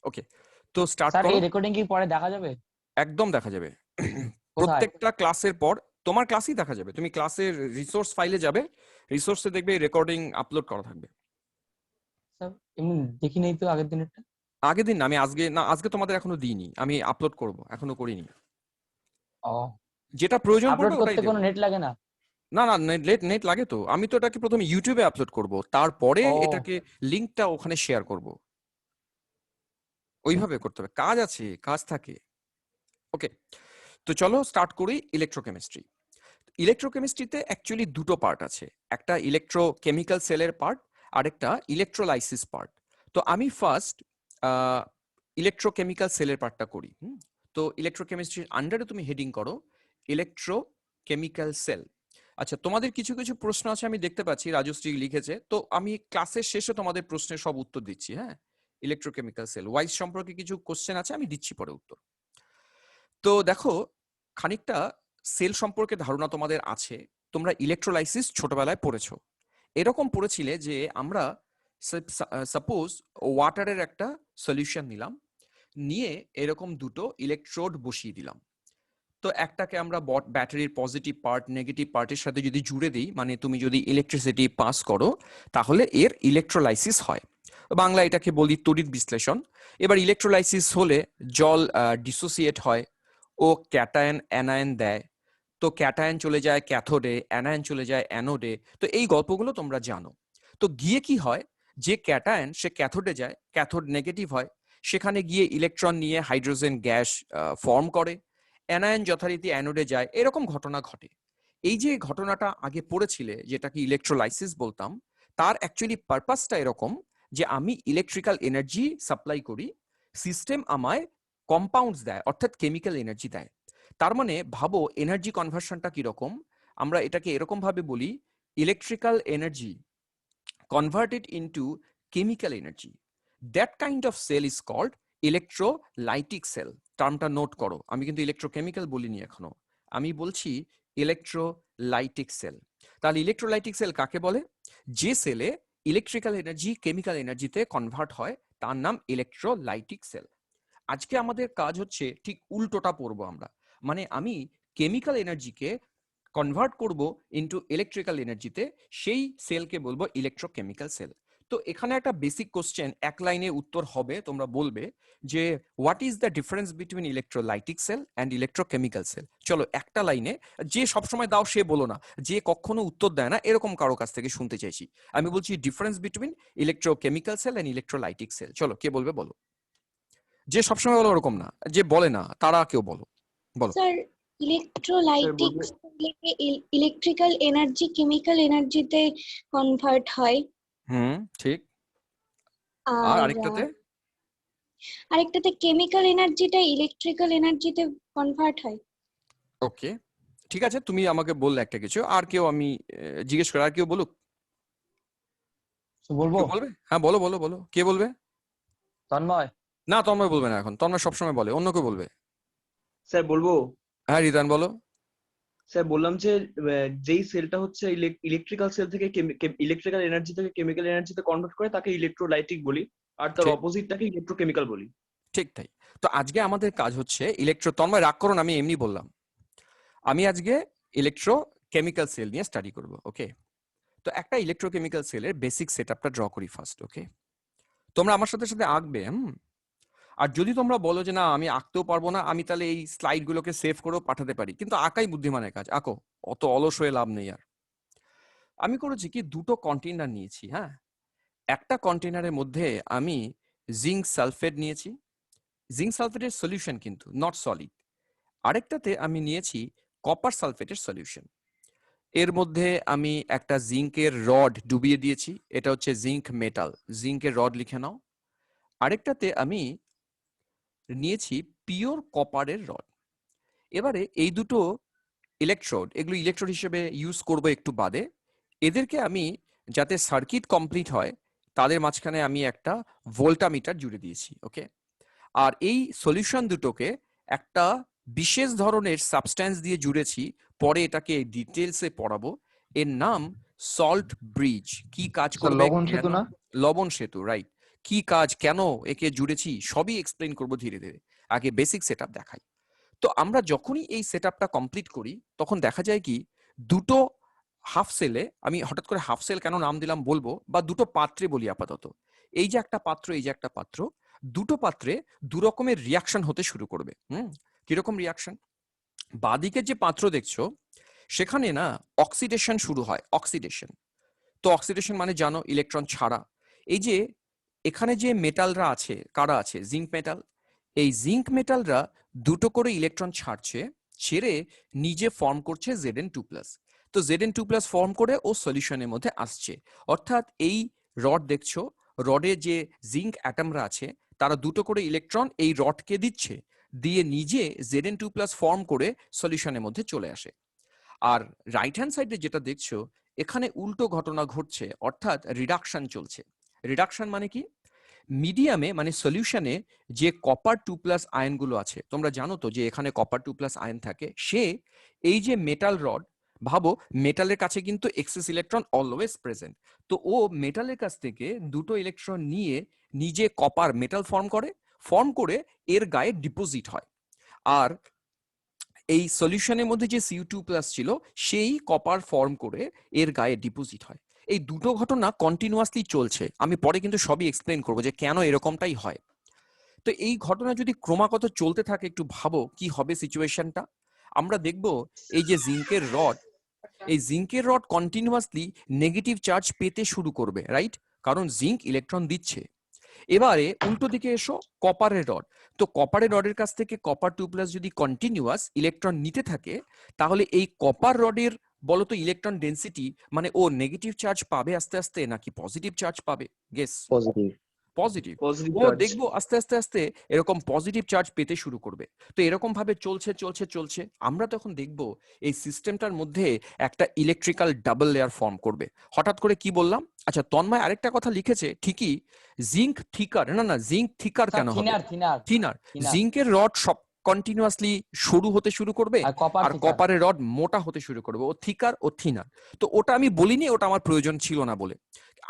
ওকে, তো start sir করো। এই রেকর্ডিং কি পরে দেখা যাবে? একদম দেখা যাবে। কোথায়? প্রত্যেকটা ক্লাসের পর তোমার ক্লাসই দেখা যাবে। তুমি ক্লাসের রিসোর্স ফাইলে যাবে, রিসোর্সে দেখবে রেকর্ডিং আপলোড করা থাকবে। স্যার এমনি দেখি নেই তো আগের দিনেরটা। আগের দিন না, আমি আজকে তোমাদের এখনো দিইনি, আমি আপলোড করব, এখনো করিনি। ও, যেটা প্রয়োজন আপলোড পড়বে ওটাই করতে দেবো। কোনো নেট লাগে না? না না, নেট লাগে তো। আমি তো এটাকে প্রথমে ইউটিউবে আপলোড করব, তারপরে ও এটাকে লিংকটা ওখানে শেয়ার করব। ওইভাবে করতে হবে, কাজ আছে, কাজ থাকে। ওকে, তো চলো স্টার্ট করি ইলেকট্রোকেমিস্ট্রি। ইলেকট্রোকেমিস্ট্রিতে অ্যাকচুয়ালি দুটো পার্ট আছে, একটা ইলেকট্রোকেমিক্যাল সেলের পার্ট আর একটা ইলেকট্রোলাইসিস পার্ট। তো আমি ফার্স্ট ইলেকট্রোকেমিক্যাল সেলের পার্টটা করি। তো ইলেকট্রোকেমিস্ট্রির আন্ডারে তুমি হেডিং করো ইলেকট্রোকেমিক্যাল সেল। আচ্ছা, তোমাদের কিছু কিছু প্রশ্ন আছে আমি দেখতে পাচ্ছি, রাজশ্রী লিখেছে, তো আমি ক্লাসের শেষে তোমাদের প্রশ্নের সব উত্তর দিচ্ছি। হ্যাঁ, ইলেকট্রোকেমিক্যাল সেল ওয়াইজ সম্পর্কে কিছু কোশ্চেন আছে, আমি দিচ্ছি পরে উত্তর। তো দেখো, খানিকটা সেল সম্পর্কে ধারণা তোমাদের আছে, তোমরা ইলেকট্রোলাইসিস ছোটবেলায় পড়েছো। এরকম পড়েছিলে যে আমরা সাপোজ ওয়াটারের একটা সলিউশন নিলাম, নিয়ে এরকম দুটো ইলেকট্রোড বসিয়ে দিলাম। তো একটাকে আমরা ব্যাটারির পজিটিভ পার্ট নেগেটিভ পার্টের সাথে যদি জুড়ে দিই, মানে তুমি যদি ইলেকট্রিসিটি পাস করো, তাহলে এর ইলেকট্রোলাইসিস হয়। বাংলা এটাকে বলি তড়িৎ বিশ্লেষণ। এবার ইলেকট্রোলাইসিস হলে জল ডিসোসিয়েট হয়, ও ক্যাটায়ন অ্যানায়ন দেয়। তো ক্যাটায়ন চলে যায় ক্যাথোডে, অ্যানায়ন চলে যায় অ্যানোডে। তো এই গল্পগুলো তোমরা জানো। তো গিয়ে কি হয়, যে ক্যাটায়ন সে ক্যাথোডে যায়, ক্যাথোড নেগেটিভ হয়, সেখানে গিয়ে ইলেকট্রন নিয়ে হাইড্রোজেন গ্যাস ফর্ম করে। অ্যানায়ন যথারীতি অ্যানোডে যায়, এরকম ঘটনা ঘটে। এই যে ঘটনাটা আগে পড়েছিলে, যেটাকে ইলেকট্রোলাইসিস বলতাম, তার অ্যাকচুয়ালি পারপাসটা এরকম যে আমি ইলেকট্রিক্যাল এনার্জি সাপ্লাই করি, সিস্টেম আমায় কম্পাউন্ডস দেয়, অর্থাৎ কেমিক্যাল এনার্জি দেয়। তার মানে ভাবো এনার্জি কনভার্সনটা কিরকম। আমরা এটাকে এরকম ভাবে বলি, electrical energy converted into chemical energy. That kind of cell is called electrolytic cell. টার্মটা নোট করো, আমি কিন্তু ইলেকট্রোকেমিক্যাল বলিনি এখনো, আমি বলছি ইলেকট্রোলাইটিক সেল। তাহলে ইলেকট্রোলাইটিক সেল কাকে বলে? যে সেলে ইলেকট্রিক্যাল এনার্জি কেমিক্যাল এনার্জিতে কনভার্ট হয়, তার নাম ইলেকট্রোলাইটিক সেল। আজকে আমাদের কাজ হচ্ছে ঠিক উল্টোটা পড়বো আমরা, মানে আমি কেমিক্যাল এনার্জিকে কনভার্ট করব ইনটু ইলেকট্রিক্যাল এনার্জিতে, সেই সেলকে বলবো ইলেকট্রোকেমিক্যাল সেল। তো এখানে একটা বেসিক কোশ্চেন এক লাইনে উত্তর হবে, তোমরা বলবে যে what is the difference between electrolytic cell and electrochemical cell. চলো একটা লাইনে, যে সবসময় দাও সে বলো না, যে কখনো উত্তর দেয় না এরকম কারো কাছ থেকে শুনতে চাইছি। আমি বলছি difference between electrochemical cell and electrolytic cell. চলো কে বলবে বলো, যে সবসময় বলো ওরকম না, যে বলে না তারা কেউ বলো, বলো। Sir electrolytic electrical energy chemical এনার্জিতে কনভার্ট হয়। ঠিক। আর আর আরেকটাতে? আরেকটাতে কেমিক্যাল এনার্জিটা ইলেকট্রিক্যাল এনার্জিতে কনভার্ট হয়। ওকে, ঠিক আছে, তুমি আমাকে বললে একটা কিছু, আর কেউ আমি জিজ্ঞেস করি, আর কেউ বলুক। বলবো? কেউ বলবে? হ্যাঁ বলো বলো বলো, কে বলবে? তন্ময়। না, তন্ময় বলবে না এখন, তন্ময় সবসময় বলে, অন্য কেউ বলবে। স্যার বলবো? হ্যাঁ রিদান বলো। স্যার বললাম যে যেই সেলটা হচ্ছে ইলেকট্রিক্যাল সেল থেকে ইলেকট্রিক্যাল এনার্জি থেকে কেমিক্যাল এনার্জিতে কনভার্ট করে তাকে ইলেকট্রোলাইটিক বলি, আর তার ঠিক, অপোজিটটাকে ইলেকট্রোকেমিক্যাল বলি। ঠিক তাই। তো আজকে আমাদের কাজ হচ্ছে তন্ময় রাগ করো না, আমি এমনি বললাম, আমি আজকে ইলেকট্রোকেমিক্যাল সেল নিয়ে স্টাডি করব। ওকে, তো একটা ইলেকট্রোকেমিক্যাল সেলের বেসিক সেটআপটা ড্র করি ফার্স্ট। ওকে, তোমরা আমার সাথে সাথে আঁকবে। আর যদি তোমরা বলো যে না আমি আঁকতেও পারবো না, আমি তাহলে এই স্লাইড গুলোকে সেভ করেও পাঠাতে পারি, কিন্তু আঁকাই বুদ্ধিমানের কাজ, আঁকো, অত অলস হয়ে লাভ নেই আর। আমি করেছি কি, দুটো কন্টেনার নিয়েছি। হ্যাঁ, একটা কন্টেনারের মধ্যে আমি জিঙ্ক সালফেট নিয়েছি, জিঙ্ক সালফেটের সলিউশন কিন্তু নট সলিড। আরেকটাতে আমি নিয়েছি কপার সালফেটের সলিউশন। এর মধ্যে আমি একটা জিঙ্কের রড ডুবিয়ে দিয়েছি, এটা হচ্ছে জিঙ্ক মেটাল, জিঙ্কের রড লিখে নাও। আরেকটাতে আমি নিয়েছি পিওর কপারের রড। এবারে এই দুটো ইলেকট্রোড, এগুলো ইলেকট্রোড হিসেবে ইউজ করব একটু বাদে, এদেরকে আমি যাতে সার্কিট কমপ্লিট হয় তাদের মাঝখানে আমি একটা ভোল্টামিটার জুড়ে দিয়েছি। ওকে, আর এই সলিউশন দুটোকে একটা বিশেষ ধরনের সাবস্ট্যান্স দিয়ে জুড়েছি, পরে এটাকে ডিটেলসে পড়াবো। এর নাম সল্ট ব্রিজ। কি কাজ করবে? লবণ সেতু না? লবণ সেতু, রাইট। কি কাজ, কেন একে জুড়েছি, সবই এক্সপ্লেন করব ধীরে ধীরে। আগে বেসিক সেটআপ দেখাই। তো আমরা যখনই এই সেটআপটা কমপ্লিট করি তখন দেখা যায় কি দুটো হাফ সেলে, আমি হঠাৎ করে হাফ সেল কেন নাম দিলাম বলবো, বা দুটো পাত্রে বলি আপাতত। এই যে একটা পাত্র, এই যে একটা পাত্র, দুটো পাত্রে দু রকমের রিয়াকশন হতে শুরু করবে। কিরকম রিয়াকশন? বাঁদিকের যে পাত্র দেখছো সেখানে না অক্সিডেশন শুরু হয়, অক্সিডেশন। তো অক্সিডেশন মানে জানো ইলেকট্রন ছাড়া। এই যে এখানে যে মেটালরা আছে, কারা আছে? Zinc metal. এই জিঙ্ক মেটালরা দুটো করে ইলেকট্রন ছাড়ছে, ছেড়ে নিজে ফর্ম করছে Zn2+। তো Zn2+ ফর্ম করে ও সলিউশনের মধ্যে আসছে। অর্থাৎ এই রড দেখছো, রডে যে জিঙ্ক অ্যাটমরা আছে তারা দুটো করে ইলেকট্রন এই রডকে দিচ্ছে, দিয়ে নিজে Zn2+ ফর্ম করে সলিউশনের মধ্যে চলে আসে। আর রাইট হ্যান্ড সাইডে যেটা দেখছো এখানে উল্টো ঘটনা ঘটছে, অর্থাৎ রিডাকশন চলছে। রিডাকশন মানে কি? মিডিয়ামে মানে সলিউশনে যে কপার 2+ আয়নগুলো আছে, তোমরা জানো তো যে এখানে কপার 2+ আয়ন থাকে, সে এই যে মেটাল রড, ভাবো মেটালের কাছে কিন্তু এক্সেস ইলেকট্রন অলওয়েজ প্রেজেন্ট। তো ও মেটালের কাছ থেকে দুটো ইলেকট্রন নিয়ে নিজে কপার মেটাল ফর্ম করে এর গায়ে ডিপোজিট হয়। আর এই সলিউশনের মধ্যে যে Cu2+ ছিল সেই কপার ফর্ম করে এর গায়ে ডিপোজিট হয়। এই দুটো ঘটনা কন্টিনিউয়াসলি চলছে। আমি পরে কিন্তু সবই এক্সপ্লেন করবো যে কেন এরকমটাই হয়। তো এই ঘটনা যদি ক্রমাগত চলতে থাকে, একটু ভাবো কি হবে সিচুয়েশনটা। আমরা দেখব এই যে জিঙ্কের রড, এই জিঙ্কের রড কন্টিনিউয়াসলি নেগেটিভ চার্জ পেতে শুরু করবে, রাইট? কারণ জিঙ্ক ইলেকট্রন দিচ্ছে। এবারে উল্টো দিকে এসো, কপারের রড। তো কপারের রডের কাছ থেকে কপার 2+ যদি কন্টিনিউয়াস ইলেকট্রন নিতে থাকে, তাহলে এই কপার রডের বলতো ইলেকট্রন ডেন্সিটি, মানে ও নেগেটিভ চার্জ পাবে আস্তে আস্তে নাকি পজিটিভ চার্জ পাবে? গেস। পজিটিভ। পজিটিভ। পজিটিভ ও চার্জ। দেখবো আস্তে আস্তে আস্তে এরকম পজিটিভ চার্জ পেতে শুরু করবে। তো এরকম ভাবে চলছে চলছে চলছে, আমরা তখন দেখবো এই সিস্টেমটার মধ্যে একটা ইলেকট্রিক্যাল ডাবল লেয়ার ফর্ম করবে। হঠাৎ করে কি বললাম? আচ্ছা, তন্ময় আরেকটা কথা লিখেছে ঠিকই, জিঙ্ক থিকার। না, জিঙ্ক থিকার স্যার কেন হবে? Thinner thinner thinner. থিনার জিঙ্কের রড সব কন্টিনিউয়াসলি সরু হতে শুরু করবে, আর কপার আর থিকার। কপারের রড মোটা হতে শুরু করবে। ও থিকার ও থিনার। তো ওটা আমি বলিনি, ওটা আমার প্রয়োজন ছিল না বলে।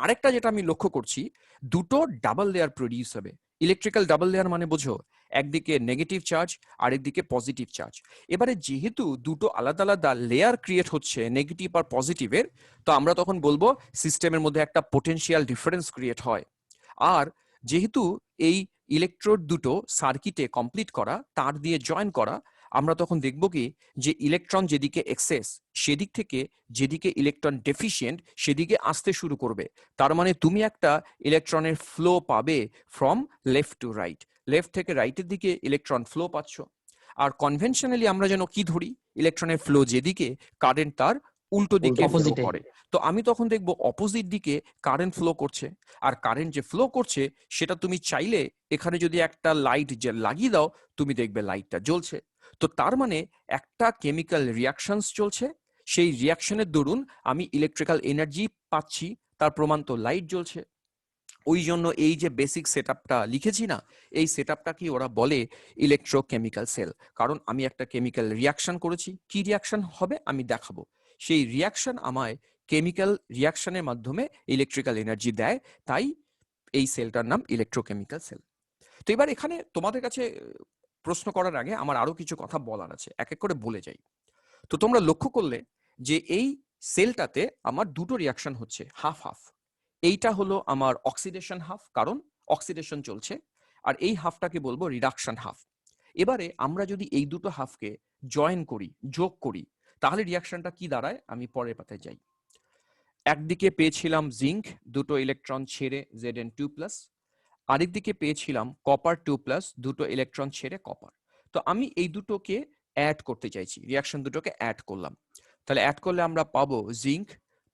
আরেকটা যেটা আমি লক্ষ্য করছি, দুটো ডাবল লেয়ার প্রডিউস হবে। ইলেকট্রিক্যাল ডাবল লেয়ার মানে বোঝো, একদিকে নেগেটিভ চার্জ আর একদিকে পজিটিভ চার্জ। এবারে যেহেতু দুটো আলাদা আলাদা লেয়ার ক্রিয়েট হচ্ছে নেগেটিভ আর পজিটিভের, তো আমরা তখন বলবো সিস্টেমের মধ্যে একটা পোটেনশিয়াল ডিফারেন্স ক্রিয়েট হয়। আর যেহেতু এই ইলেকট্রোড দুটো সার্কিটে কমপ্লিট করা, তার দিয়ে জয়েন করা, আমরা তখন দেখব কি যে ইলেকট্রন যেদিকে এক্সেস সেদিক থেকে যেদিকে ইলেকট্রন ডেফিশিয়েন্ট সেদিকে আসতে শুরু করবে। তার মানে তুমি একটা ইলেকট্রনের ফ্লো পাবে from left to right, left থেকে রাইটের দিকে ইলেকট্রন ফ্লো পাচ্ছ। আর কনভেনশনালি আমরা যেন কি ধরি, ইলেকট্রনের ফ্লো যেদিকে, কারেন্ট তার উল্টো দিকে ফ্লো Opposite-এ। করে। তো আমি তখন দেখবো অপোজিট দিকে কারেন্ট ফ্লো করছে। আর কারেন্ট যে ফ্লো করছে সেটা তুমি চাইলে এখানে যদি একটা লাইট যে লাগিয়ে দাও, তুমি দেখবে লাইটটা জ্বলছে। তো তার মানে একটা কেমিক্যাল রিয়াকশনস চলছে, সেই রিয়াকশনের দরুন আমি ইলেকট্রিক্যাল এনার্জি পাচ্ছি, তার প্রমাণ তো লাইট জ্বলছে। ওই জন্য এই যে বেসিক সেটআপটা লিখেছি না, এই সেটআপটাকে ওরা বলে ইলেকট্রোকেমিক্যাল সেল। কারণ আমি একটা কেমিক্যাল রিয়াকশন করেছি, কি রিয়াকশন হবে আমি দেখাবো। সেই রিয়াকশন আমায় কেমিক্যাল রিয়াকশনের মাধ্যমে ইলেকট্রিক্যাল এনার্জি দেয়, তাই এই সেলটার নাম ইলেকট্রোকেমিক্যাল সেল। তো এবার এখানে তোমাদের কাছে প্রশ্ন করার আগে আমার আরো কিছু কথা বলার আছে, এক এক করে বলে যাই। তো তোমরা লক্ষ্য করলে যে এই সেলটাতে আমার দুটো রিয়াকশন হচ্ছে, হাফ হাফ। এইটা হলো আমার অক্সিডেশন হাফ, কারণ অক্সিডেশন চলছে। আর এই হাফটাকে বলবো রিডাকশন হাফ। এবারে আমরা যদি এই দুটো হাফকে জয়েন করি, যোগ করি, তাহলে রিয়াকশনটা কি দাঁড়ায় আমি পরের পাতায় যাই। একদিকে পেয়েছিলাম জিঙ্ক দুটো ইলেকট্রন ছেড়ে Zn2+, আরেকদিকে পেয়েছিলাম কপার 2+, দুটো ইলেকট্রন ছেড়ে কপার। তো আমি এই দুটোকে অ্যাড করতে চাইছি, রিয়াকশন দুটোকে অ্যাড করলাম। তাহলে অ্যাড করলে আমরা পাবো জিঙ্ক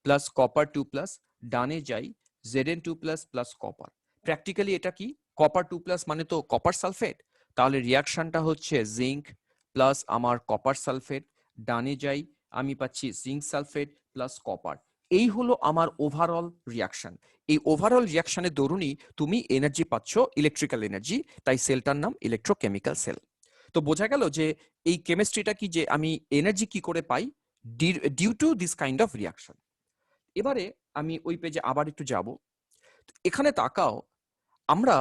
প্লাস কপার 2+, ডানে যাই Zn2+ প্লাস কপার। প্র্যাকটিক্যালি এটা কি? কপার 2+ মানে তো কপার সালফেট, তাহলে রিয়াকশনটা হচ্ছে জিঙ্ক প্লাস আমার কপার সালফেট, ডানে যাই আমি পাচ্ছি জিঙ্ক সালফেট প্লাস কপার। এই হলো আমার ওভারঅল রিয়াকশন। এই ওভারঅল রিয়াকশনের দরুনই তুমি এনার্জি পাচ্ছ, ইলেকট্রিক্যাল এনার্জি, তাই সেলটার নাম ইলেকট্রোকেমিক্যাল সেল। তো বোঝা গেল যে এই কেমিস্ট্রিটা কি, যে আমি এনার্জি কি করে পাই due to this kind of reaction. এবারে আমি ওই পেজে আবার একটু যাব। এখানে তাকাও, আমরা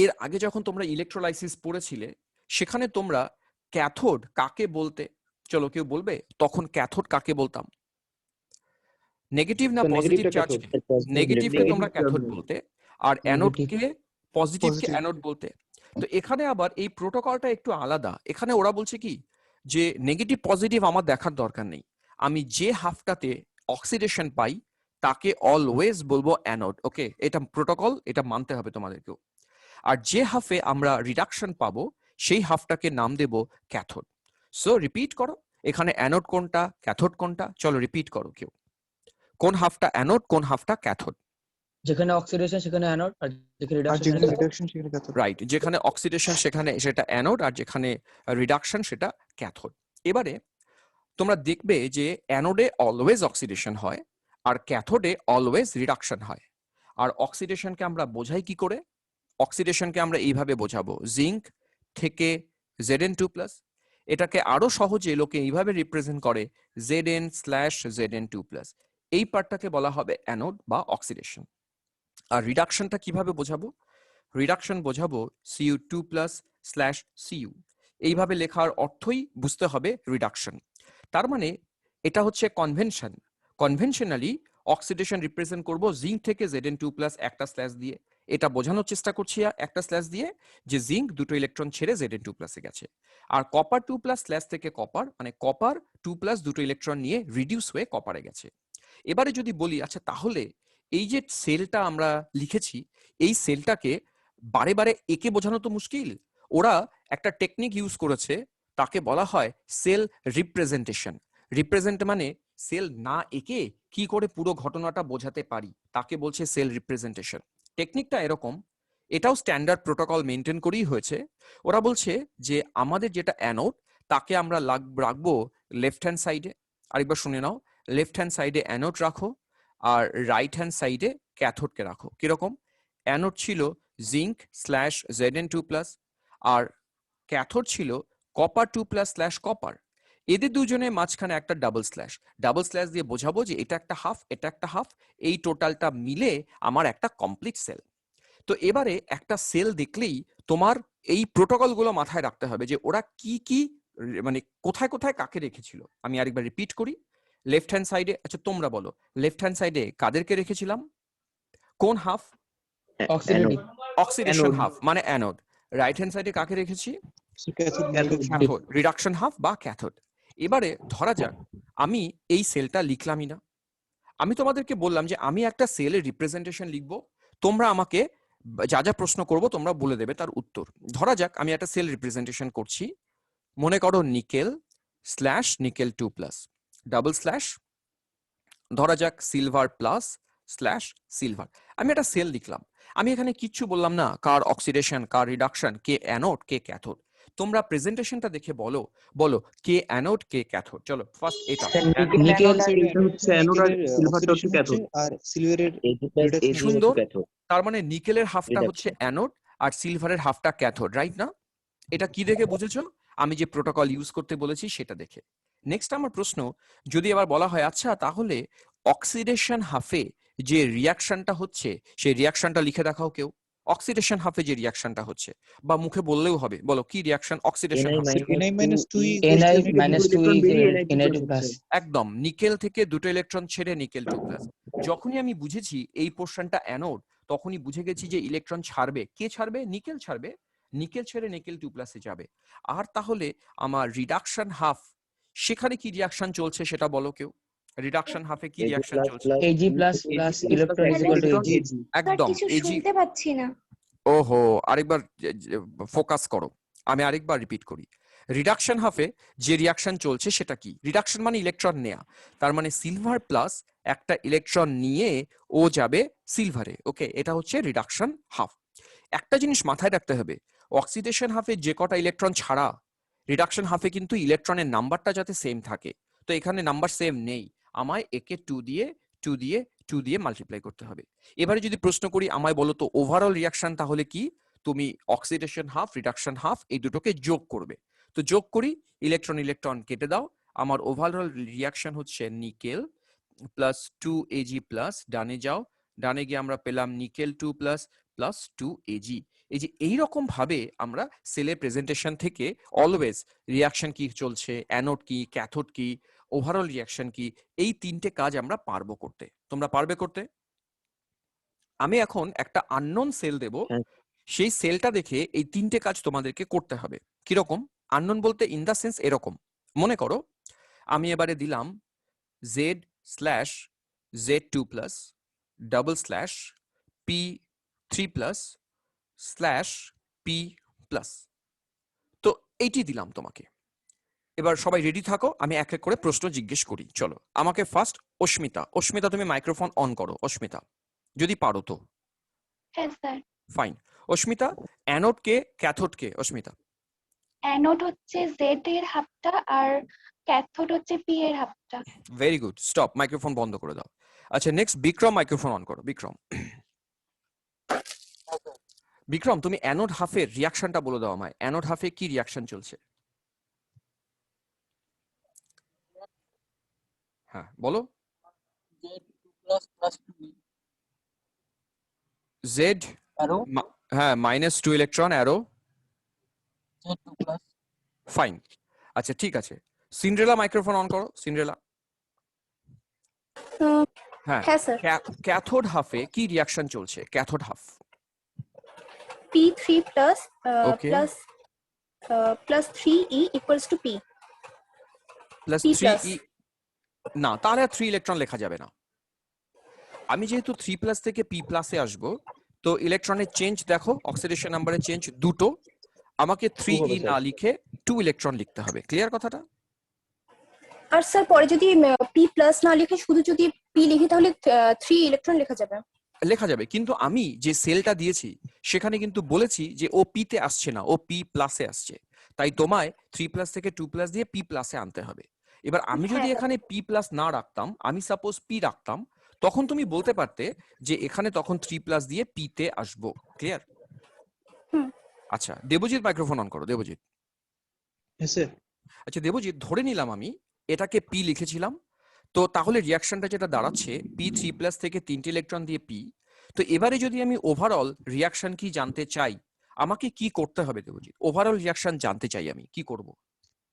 এর আগে যখন তোমরা ইলেকট্রোলাইসিস পড়েছিলে সেখানে তোমরা ক্যাথোড কাকে বলতে? চলো কেউ বলবে তখন ক্যাথোড কাকে বলতাম? নেগেটিভ না পজিটিভ চার্জকে? নেগেটিভকে তোমরা ক্যাথোড বলতে, আর অ্যানোডকে পজিটিভকে অ্যানোড বলতে। তো এখানে আবার এই প্রোটোকলটা একটু আলাদা। এখানে ওরা বলছে কি যে নেগেটিভ পজিটিভ আমার দেখার দরকার নেই, আমি যে হাফটাতে অক্সিডেশন পাই তাকে অলওয়েজ বলবো অ্যানোড। ওকে, এটা প্রোটোকল, এটা মানতে হবে তোমাদেরকেও। আর যে হাফে আমরা রিডাকশন পাবো সেই হাফটাকে নাম দেব ক্যাথোড। সো রিপিট করো, এখানে অ্যানোড কোনটা ক্যাথোড কোনটা, চলো রিপিট করো কেউ। কোন হাফটা অ্যানোড, কোন হাফটা ক্যাথোড? যেখানে অক্সিডেশন সেখানে অ্যানোড, আর যেখানে আর রিডাকশন যেখানে রিডাকশন সেখানে ক্যাথোড। রাইট, যেখানে অক্সিডেশন সেখানে সেটা অ্যানোড, আর যেখানে রিডাকশন সেটা ক্যাথোড। এবারে তোমরা দেখবে যে অ্যানোডে অলওয়েজ অক্সিডেশন হয় আর ক্যাথোডে অলওয়েজ রিডাকশন হয়। আর অক্সিডেশনকে আমরা বোঝাই কি করে? অক্সিডেশনকে আমরা এইভাবে বোঝাবো, জিঙ্ক থেকে Zn2+। এটাকে আরো সহজে লোকে এইভাবে রিপ্রেজেন্ট করে Zn/Zn2+। এই পার্টটাকে বলা হবে অ্যানোড বা অক্সিডেশন। আর রিডাকশনটা কিভাবে বোঝাবো? রিডাকশন বোঝাবো Cu2+/Cu। এইভাবে লেখার অর্থই বুঝতে হবে রিডাকশন। তার মানে এটা হচ্ছে কনভেনশন। কনভেনশনালি অক্সিডেশন রিপ্রেজেন্ট করব জিঙ্ক থেকে Zn2+ একটা স্ল্যাশ দিয়ে। এটা বোঝানোর চেষ্টা করছি একটা স্ল্যাশ দিয়ে যে জিঙ্ক দুটো ইলেকট্রন ছেড়ে Zn2+ গেছে। আর কপার 2+ স্ল্যাশ থেকে কপার, মানে কপার 2+ দুটো ইলেকট্রন নিয়ে রিডিউস হয়ে কপারে গেছে। এবারে যদি বলি আচ্ছা তাহলে এই যে সেলটা আমরা লিখেছি এই সেলটাকে বারে বারে একে বোঝানো তো মুশকিল। ওরা একটা টেকনিক ইউজ করেছে, তাকে বলা হয় সেল রিপ্রেজেন্টেশন। রিপ্রেজেন্ট মানে সেল না এঁকে কি করে পুরো ঘটনাটা বোঝাতে পারি, তাকে বলছে সেল রিপ্রেজেন্টেশন। টেকনিকটা এরকম, এটাও স্ট্যান্ডার্ড প্রোটোকল মেনটেন করেই হয়েছে। ওরা বলছে যে আমাদের যেটা অ্যানোড তাকে আমরা রাখবো লেফট হ্যান্ড সাইডে। আরেকবার শুনে নাও, লেফট হ্যান্ড সাইডে অ্যানোড রাখো আর রাইট হ্যান্ড সাইডে ক্যাথোডকে রাখো। কিরকম? অ্যানোড ছিল জিঙ্ক/Zn2+, আর ক্যাথোড ছিল কপার 2+/কপার। এদের দুজনের মাঝখানে একটা ডাবল স্ল্যাশ দিয়ে বোঝাবো যে এটা একটা হাফ, এটা একটা হাফ, এই টোটালটা মিলে আমার একটা কমপ্লিট সেল। তো এবারে একটা সেল দেখলেই তোমার এই প্রোটোকলগুলো মাথায় রাখতে হবে যে ওরা কি কি মানে কোথায় কোথায় কাকে রেখেছিল। আমি আরেকবার রিপিট করি, লেফট হ্যান্ড সাইডে, আচ্ছা তোমরা বলো, লেফট হ্যান্ড সাইডে কাদেরকে রেখেছিলাম? কোন হাফ? অক্সিডেটিভ অক্সিডেশন হাফ মানে অ্যানোড। রাইট হ্যান্ড সাইডে কাকে রেখেছি? ক্যাথোড, রিডাকশন হাফ বা ক্যাথোড। এবারে ধরা যাক আমি এই সেলটা লিখলামই না, আমি তোমাদেরকে বললাম যে আমি একটা সেলের রিপ্রেজেন্টেশন লিখবো, তোমরা আমাকে যা যা প্রশ্ন করবো তোমরা বলে দেবে তার উত্তর। ধরা যাক আমি একটা সেল রিপ্রেজেন্টেশন করছি, মনে করো নিকেল/নিকেল 2+, ডাবল স্ল্যাশ, ধরা যাক সিলভার/সিলভার। আমি একটা সেল লিখলাম, আমি এখানে কিচ্ছু বললাম না কার অক্সিডেশন কার রিডাকশন, কে অ্যানোড কে ক্যাথোড। তোমরা প্রেজেন্টেশনটা দেখে বলো বলো কে অ্যানোড কে ক্যাথোড। চলো ফার্স্ট এটা নিকেল হচ্ছে অ্যানোড আর সিলভারটা হচ্ছে ক্যাথোড। আর সিলভারের সুন্দর। তার মানে নিকেলের হাফটা হচ্ছে অ্যানোড আর সিলভারের হাফটা ক্যাথোড, রাইট না? এটা কি দেখে বুঝেছো? আমি যে প্রোটোকল ইউজ করতে বলেছি সেটা দেখে। নেক্সট আমার প্রশ্ন, যদি আবার বলা হয় আচ্ছা তাহলে অক্সিডেশন হাফে যে রিয়াকশনটা হচ্ছে সেই রিয়াকশনটা লিখে দেখাও কেউ। অক্সিডেশন হাফে যে রিয়াকশনটা হচ্ছে, বা মুখে বললেও হবে, বলো কি রিয়াকশন অক্সিডেশন হাফে? একদম, নিকেল থেকে দুটো ইলেকট্রন ছেড়ে নিকেল 2+। যখনই আমি বুঝেছি এই পোর্শনটা অ্যানোড তখনই বুঝে গেছি যে ইলেকট্রন ছাড়বে, কে ছাড়বে? নিকেল ছাড়বে, নিকেল ছেড়ে নিকেল 2+-এ যাবে। আর তাহলে আমার রিডাকশন হাফ, সেখানে কি রিয়াকশন চলছে সেটা বলো কেউ। রিডাকশন হাফে কি রিয়াকশন চলছে? Ag++ electron is equal to Ag। একদম কিছু এজি। শুনতে পাচ্ছি না। ওহো, আরেকবার ফোকাস করো, আমি আরেকবার রিপিট করি। রিডাকশন হাফে যে রিয়াকশন চলছে সেটা কি? রিডাকশন মানে ইলেকট্রন নেয়া, তার মানে সিলভার প্লাস একটা ইলেকট্রন নিয়ে ও যাবে সিলভারে। ওকে, এটা হচ্ছে রিডাকশন হাফ। একটা জিনিস মাথায় রাখতে হবে, অক্সিডেশন হাফে যে কটা ইলেকট্রন ছাড়া, রিডাকশন হাফে কিন্তু ইলেকট্রনের নাম্বারটা যাতে সেম থাকে। তো এখানে নাম্বার সেম নেই, আমায় একে 2 দিয়ে মাল্টিপ্লাই করতে হবে। এবারে যদি প্রশ্ন করি আমায় বলো তো ওভারঅল রিয়াকশন তাহলে কি? তুমি অক্সিডেশন হাফ রিডাকশন হাফ এই দুটোকে যোগ করবে। তো যোগ করি, ইলেকট্রন ইলেকট্রন কেটে দাও, আমার ওভারঅল রিয়াকশন হচ্ছে নিকেল +2 Ag+, ডানে যাও, ডানে গিয়ে আমরা পেলাম নিকেল 2+ প্লাস 2Ag। এই যে এইরকম ভাবে আমরা সেলের প্রেজেন্টেশন থেকে অলওয়েজ রিয়াকশন কি চলছে, অ্যানোড কি, ক্যাথোড কি, ওভারঅল রিয়াকশন কি, এই তিনটে কাজ আমরা পারবো করতে। তোমরা পারবে করতে? আমি এখন একটা আননোন সেল দেব, হ্যাঁ। সেই সেলটা দেখে এই তিনটে কাজ তোমাদেরকে করতে হবে। কিরকম আননোন বলতে? ইন দা সেন্স এরকম, মনে করো আমি এবারে দিলাম Z/Z2+ ডাবল স্ল্যাশ P3+/P+। তো এইটি দিলাম তোমাকে। এবার সবাই রেডি থাকো, আমি এক এক করে প্রশ্ন জিজ্ঞেস করি। চলো, আমাকে ফার্স্ট অস্মিতা তুমি মাইক্রোফোন অন করো। অস্মিতা, যদি পারো তো। হ্যাঁ স্যার। ফাইন। অস্মিতা, অ্যানোড কে ক্যাথোড কে? অস্মিতা। অ্যানোড হচ্ছে জেড এর হাফটা আর ক্যাথোড হচ্ছে পি এর হাফটা। ভেরি গুড, স্টপ, মাইক্রোফোন বন্ধ করে দাও। আচ্ছা, নেক্সট বিক্রম, মাইক্রোফোন অন করো। বিক্রম, বিক্রম তুমি অ্যানোড হাফের রিয়াকশনটা বলে দাও আমায়। অ্যানোড হাফে কি রিয়াকশন চলছে? হ্যাঁ বলো। জেড, অ্যারো হ্যাঁ, -2 ইলেকট্রন অ্যারো। Z2+। ফাইন। আচ্ছা ঠিক আছে, সিন্ড্রেলা মাইক্রোফোন অন করো। সিন্ড্রেলা। হ্যাঁ, হ্যাঁ স্যার। ক্যাথোড হাফে কি রিয়াকশন চলছে? Cathode half. P3 plus Okay. plus 3E equals to P. Plus P 3E। plus। না, তাহলে আর 3 ইলেকট্রন লেখা যাবে না। আমি যেহেতু 3+ থেকে P+-এ আসবো, তো ইলেকট্রনের চেঞ্জ দেখো, অক্সিডেশন নাম্বারের চেঞ্জ দুটো। আমাকে 3E না লিখে 2 ইলেকট্রন লিখতে হবে। ক্লিয়ার কথাটা? আর স্যার পরে যদি P প্লাস না লিখে শুধু যদি P লিখি তাহলে 3 ইলেকট্রন লেখা যাবে। লেখা যাবে, কিন্তু আমি যে সেলটা দিয়েছি সেখানে কিন্তু বলেছি যে ও P-তে আসছে না, ও P+-এ আসছে। তাই তোমায় 3+ থেকে 2+ দিয়ে P+-এ আনতে হবে। এবার আমি যদি হ্যাঁ। এখানে P+ না রাখতাম, আমি সাপোজ P রাখতাম, তখন তুমি বলতে পারতে যে এখানে তখন 3+ দিয়ে P-তে আসবো। ক্লিয়ার? হুম। আচ্ছা, দেবজিৎ মাইক্রোফোন অন করো। দেবজিৎ। হ্যাঁ স্যার। আচ্ছা দেবজিৎ, ধরে নিলাম আমি এটাকে P লিখেছিলাম, তো তাহলে রিয়াকশনটা যেটা দাঁড়াচ্ছে P3+ থেকে 3টে ইলেকট্রন দিয়ে P। তো এবারে যদি আমি ওভারঅল রিয়াকশন কি জানতে চাই, আমাকে কি করতে হবে দেবজিৎ? ওভারঅল রিয়াকশন জানতে চাই আমি, কি করব?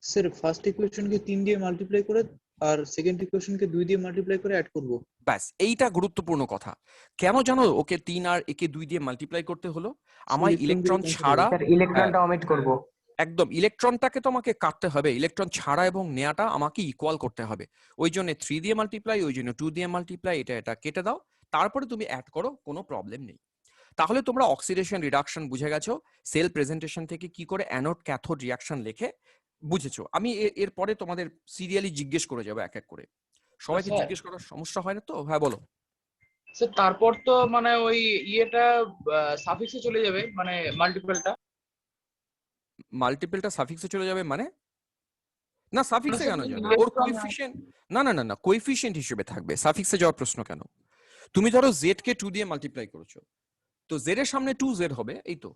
স্যার ফার্স্ট ইকুয়েশনকে 3 দিয়ে মাল্টিপ্লাই করে আর সেকেন্ড ইকুয়েশনকে 2 দিয়ে মাল্টিপ্লাই করে অ্যাড করব। ব্যাস, এইটা গুরুত্বপূর্ণ কথা। কেন জানো ওকে 3 আর একে 2 দিয়ে মাল্টিপ্লাই করতে হলো? আমায় ইলেকট্রন ছাড়া, স্যার ইলেকট্রনটা অমিট করব। একদম ইলেকট্রনটাকে তোমাকে কাটতে হবে, ইলেকট্রন ছাড়া এবং নেয়াটা আমাকে ইকুয়াল করতে হবে। ওই জন্য 3 দিয়ে মাল্টিপ্লাই, ওই জন্য 2 দিয়ে মাল্টিপ্লাই, এটা কেটে দাও, তারপরে তুমি অ্যাড করো, কোনো প্রবলেম নেই। তাহলে তোমরা অক্সিডেশন রিডাকশন বুঝে গেছো, সেল প্রেজেন্টেশন থেকে কি করে অ্যানোড ক্যাথোড রিয়াকশন লেখে বুঝেছো। আমি এরপরে তোমাদের সিরিয়ালি জিজ্ঞেস করে যাবো এক এক করে। সবাইকে স্যার। জিজ্ঞেস করার সমস্যা হয় না তো? হ্যাঁ বলো। স্যার তারপর তো মানে ওই ইয়েটা সাফিক্সে চলে যাবে, মানে মাল্টিপলটা। মাল্টিপলটা সাফিক্সে চলে যাবে মানে? না, সাফিক্সে কেন যাবে? ওর ইলেকট্রন কোএফিসিয়েন্ট, না কোএফিসিয়েন্ট হিসেবে থাকবে। সাফিক্সে যাওয়ার প্রশ্ন কেন? তুমি ধরো জেড কে 2 দিয়ে মাল্টিপ্লাই করেছো, তো জেড এর সামনে 2Z হবে, এই তো।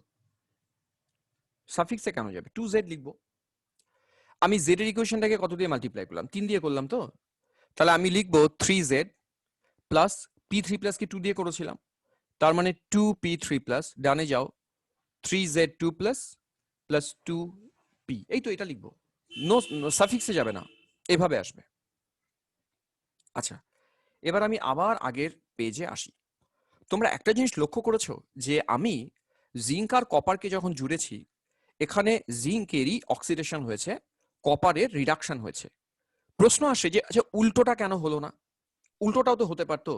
সাফিক্সে কেন যাবে? 2Z লিখবো। আমি জেড এর ইকুয়েশনটাকে কত দিয়ে মাল্টিপ্লাই করলাম? 3 দিয়ে করলাম তো। তাহলে আমি লিখবো 3Z প্লাস P3+ কি 2 দিয়ে করেছিলাম, তার মানে 2P3+। ডানে যাও, 3Z2+ প্লাস 2P, এই তো এটা লিখবো। নো, সাফিক্সে যাবে না, এভাবে আসবে। আচ্ছা, এবার আমি আবার আগের পেজে আসি। তোমরা একটা জিনিস লক্ষ্য করেছো যে আমি জিঙ্ক আর কপারকে যখন জুড়েছি, এখানে জিঙ্কেরই অক্সিডেশন হয়েছে, কপারের রিডাকশন হয়েছে। প্রশ্ন আসে যে আচ্ছা উল্টোটা কেন হলো না? উল্টোটাও তো হতে পারতো,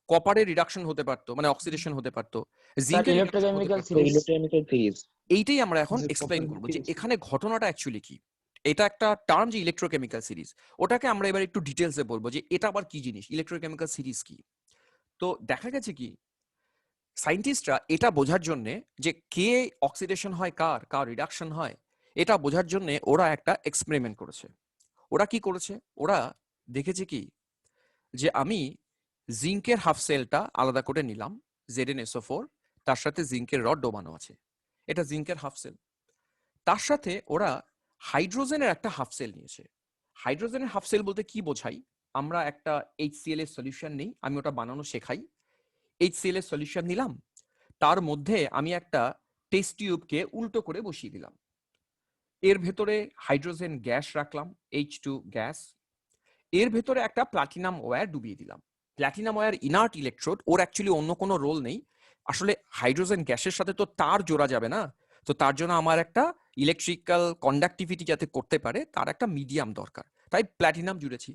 কপারের রিডাকশন হতে পারতো, মানে অক্সিডেশন হতে পারতো, জিঙ্কের রিডাকশন হতে ইলেকট্রোকেমিক্যাল পারতো। সিরিজ। Electrochemical series. এইটাই আমরা এখন যে এক্সপ্লেইন copper করবো যে series। এখানে ঘটনাটা অ্যাকচুয়ালি কি। এটা একটা টার্ম যে ইলেকট্রোকেমিক্যাল সিরিজ, ওটাকে আমরা এবার একটু ডিটেলসে বলবো যে এটা আবার কি জিনিস, ইলেকট্রোকেমিক্যাল সিরিজ কি। তো দেখা গেছে কি, সায়েন্টিস্টরা এটা বোঝার জন্য যে কে অক্সিডেশন হয়, কার কার রিডাকশন হয়, এটা বোঝার জন্য ওরা একটা এক্সপেরিমেন্ট করেছে। ওরা কি করেছে? ওরা দেখেছে কি যে আমি জিঙ্কের হাফ সেলটা আলাদা করে নিলাম, ZnSO4, তার সাথে জিঙ্কের রড ডোবানো আছে, এটা জিঙ্কের হাফ সেল। তার সাথে ওরা হাইড্রোজেনের একটা হাফ সেল নিয়েছে। হাইড্রোজেনের হাফ সেল বলতে কি বোঝাই, আমরা একটা HCl এর সলিউশন নেই, আমি ওটা বানানো শেখাই। HCl এর সলিউশন নিলাম, তার মধ্যে আমি একটা টেস্ট টিউবকে উল্টো করে বসিয়ে দিলাম, এর ভেতরে হাইড্রোজেন গ্যাস রাখলাম, H2 গ্যাস, এর ভেতরে একটা প্লাটিনাম ওয়্যার ডুবিয়ে দিলাম। প্লাটিনাম ওয়্যার ইনার্ট ইলেকট্রোড, ওর অ্যাকচুয়ালি অন্য কোনো রোল নেই, আসলে হাইড্রোজেন গ্যাসের সাথে তো তার জোড়া যাবে না, তো তার জন্য আমার একটা ইলেকট্রিক্যাল কন্ডাক্টিভিটি যাতে করতে পারে তার একটা মিডিয়াম দরকার, তাই প্ল্যাটিনাম জুড়েছি।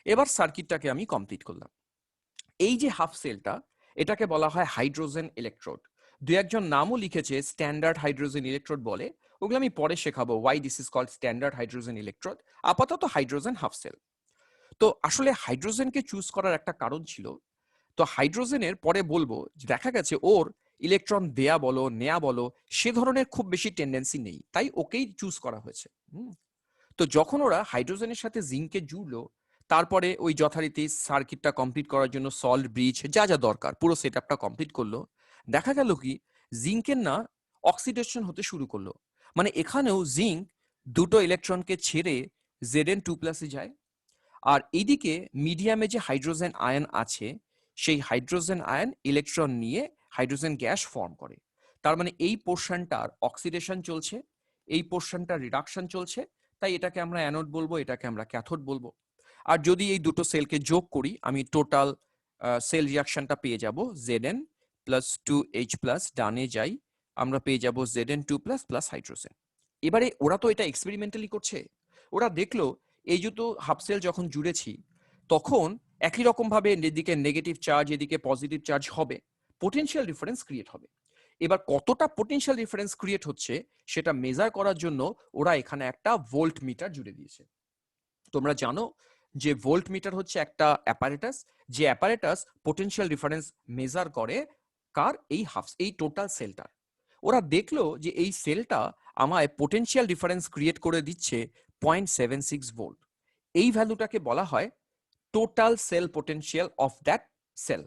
এবার সার্কিটটাকে আমি কমপ্লিট করলাম। এই যে হাফ সেলটা, এটাকে বলা হয় হাইড্রোজেন ইলেকট্রোড। দু একজন নামও লিখেছে স্ট্যান্ডার্ড হাইড্রোজেন ইলেকট্রোড বলে, ওগুলো আমি পরে শেখাবো why this is called standard hydrogen electrode. আপাতত হাইড্রোজেন হাফ সেল। তো আসলে হাইড্রোজেনকে চুজ করার একটা কারণ ছিল, তো হাইড্রোজেনের পরে বলবো যে দেখা গেছে ওর ইলেকট্রন দেয়া বলো নেয়া বলো সে ধরনের খুব বেশি টেন্ডেন্সি নেই, তাই ওকেই চুজ করা হয়েছে। তো যখন ওরা হাইড্রোজেনের সাথে জিঙ্কে জুড়লো, তারপরে ওই যথারীতি সার্কিটটা কমপ্লিট করার জন্য সল্ট ব্রিজ যা যা দরকার পুরো সেট আপটা কমপ্লিট করলো, দেখা গেল কি জিঙ্কের না অক্সিডেশন হতে শুরু করলো, মানে এখানেও জিঙ্ক দুটো ইলেকট্রনকে ছেড়ে Zn2+ যায়, আর এইদিকে মিডিয়ামে যে হাইড্রোজেন আয়ন আছে সেই হাইড্রোজেন আয়ন ইলেকট্রন নিয়ে হাইড্রোজেন গ্যাস ফর্ম করে। তার মানে এই পোর্শনটার অক্সিডেশন চলছে, এই পোর্শনটার রিডাকশন চলছে, তাই এটাকে আমরা অ্যানোড বলবো, এটাকে আমরা ক্যাথোড বলবো। আর যদি এই দুটো সেলকে যোগ করি আমি টোটাল সেল রিয়াকশনটা পেয়ে যাব Zn+2H+, ডানে যাই আমরা পেয়ে যাব Zn2+ প্লাস হাইড্রোজেন। এবারে ওরা তো এটা এক্সপেরিমেন্টালি করছে, ওরা দেখলো এই দুটো হাফ সেল যখন জুড়েছি তখন একই রকম ভাবে এদিকে নেগেটিভ চার্জ এদিকে পজিটিভ চার্জ হবে, পোটেনশিয়াল ডিফারেন্স ক্রিয়েট হবে। এবার কতটা পোটেনশিয়াল ডিফারেন্স ক্রিয়েট হচ্ছে সেটা মেজার করার জন্য ওরা এখানে একটা ভোল্ট মিটার জুড়ে দিয়েছে। তোমরা জানো যে ভোল্ট মিটার হচ্ছে একটা অ্যাপারেটাস, যে অ্যাপারেটাস পোটেনশিয়াল ডিফারেন্স মেজার করে কার, এই টোটাল সেলটার। ওরা দেখলো যে এই সেলটা আমায় পোটেনশিয়াল ডিফারেন্স ক্রিয়েট করে দিচ্ছে 0.76 ভোল্ট। এই ভ্যালুটাকে বলা হয় total cell potential of that cell.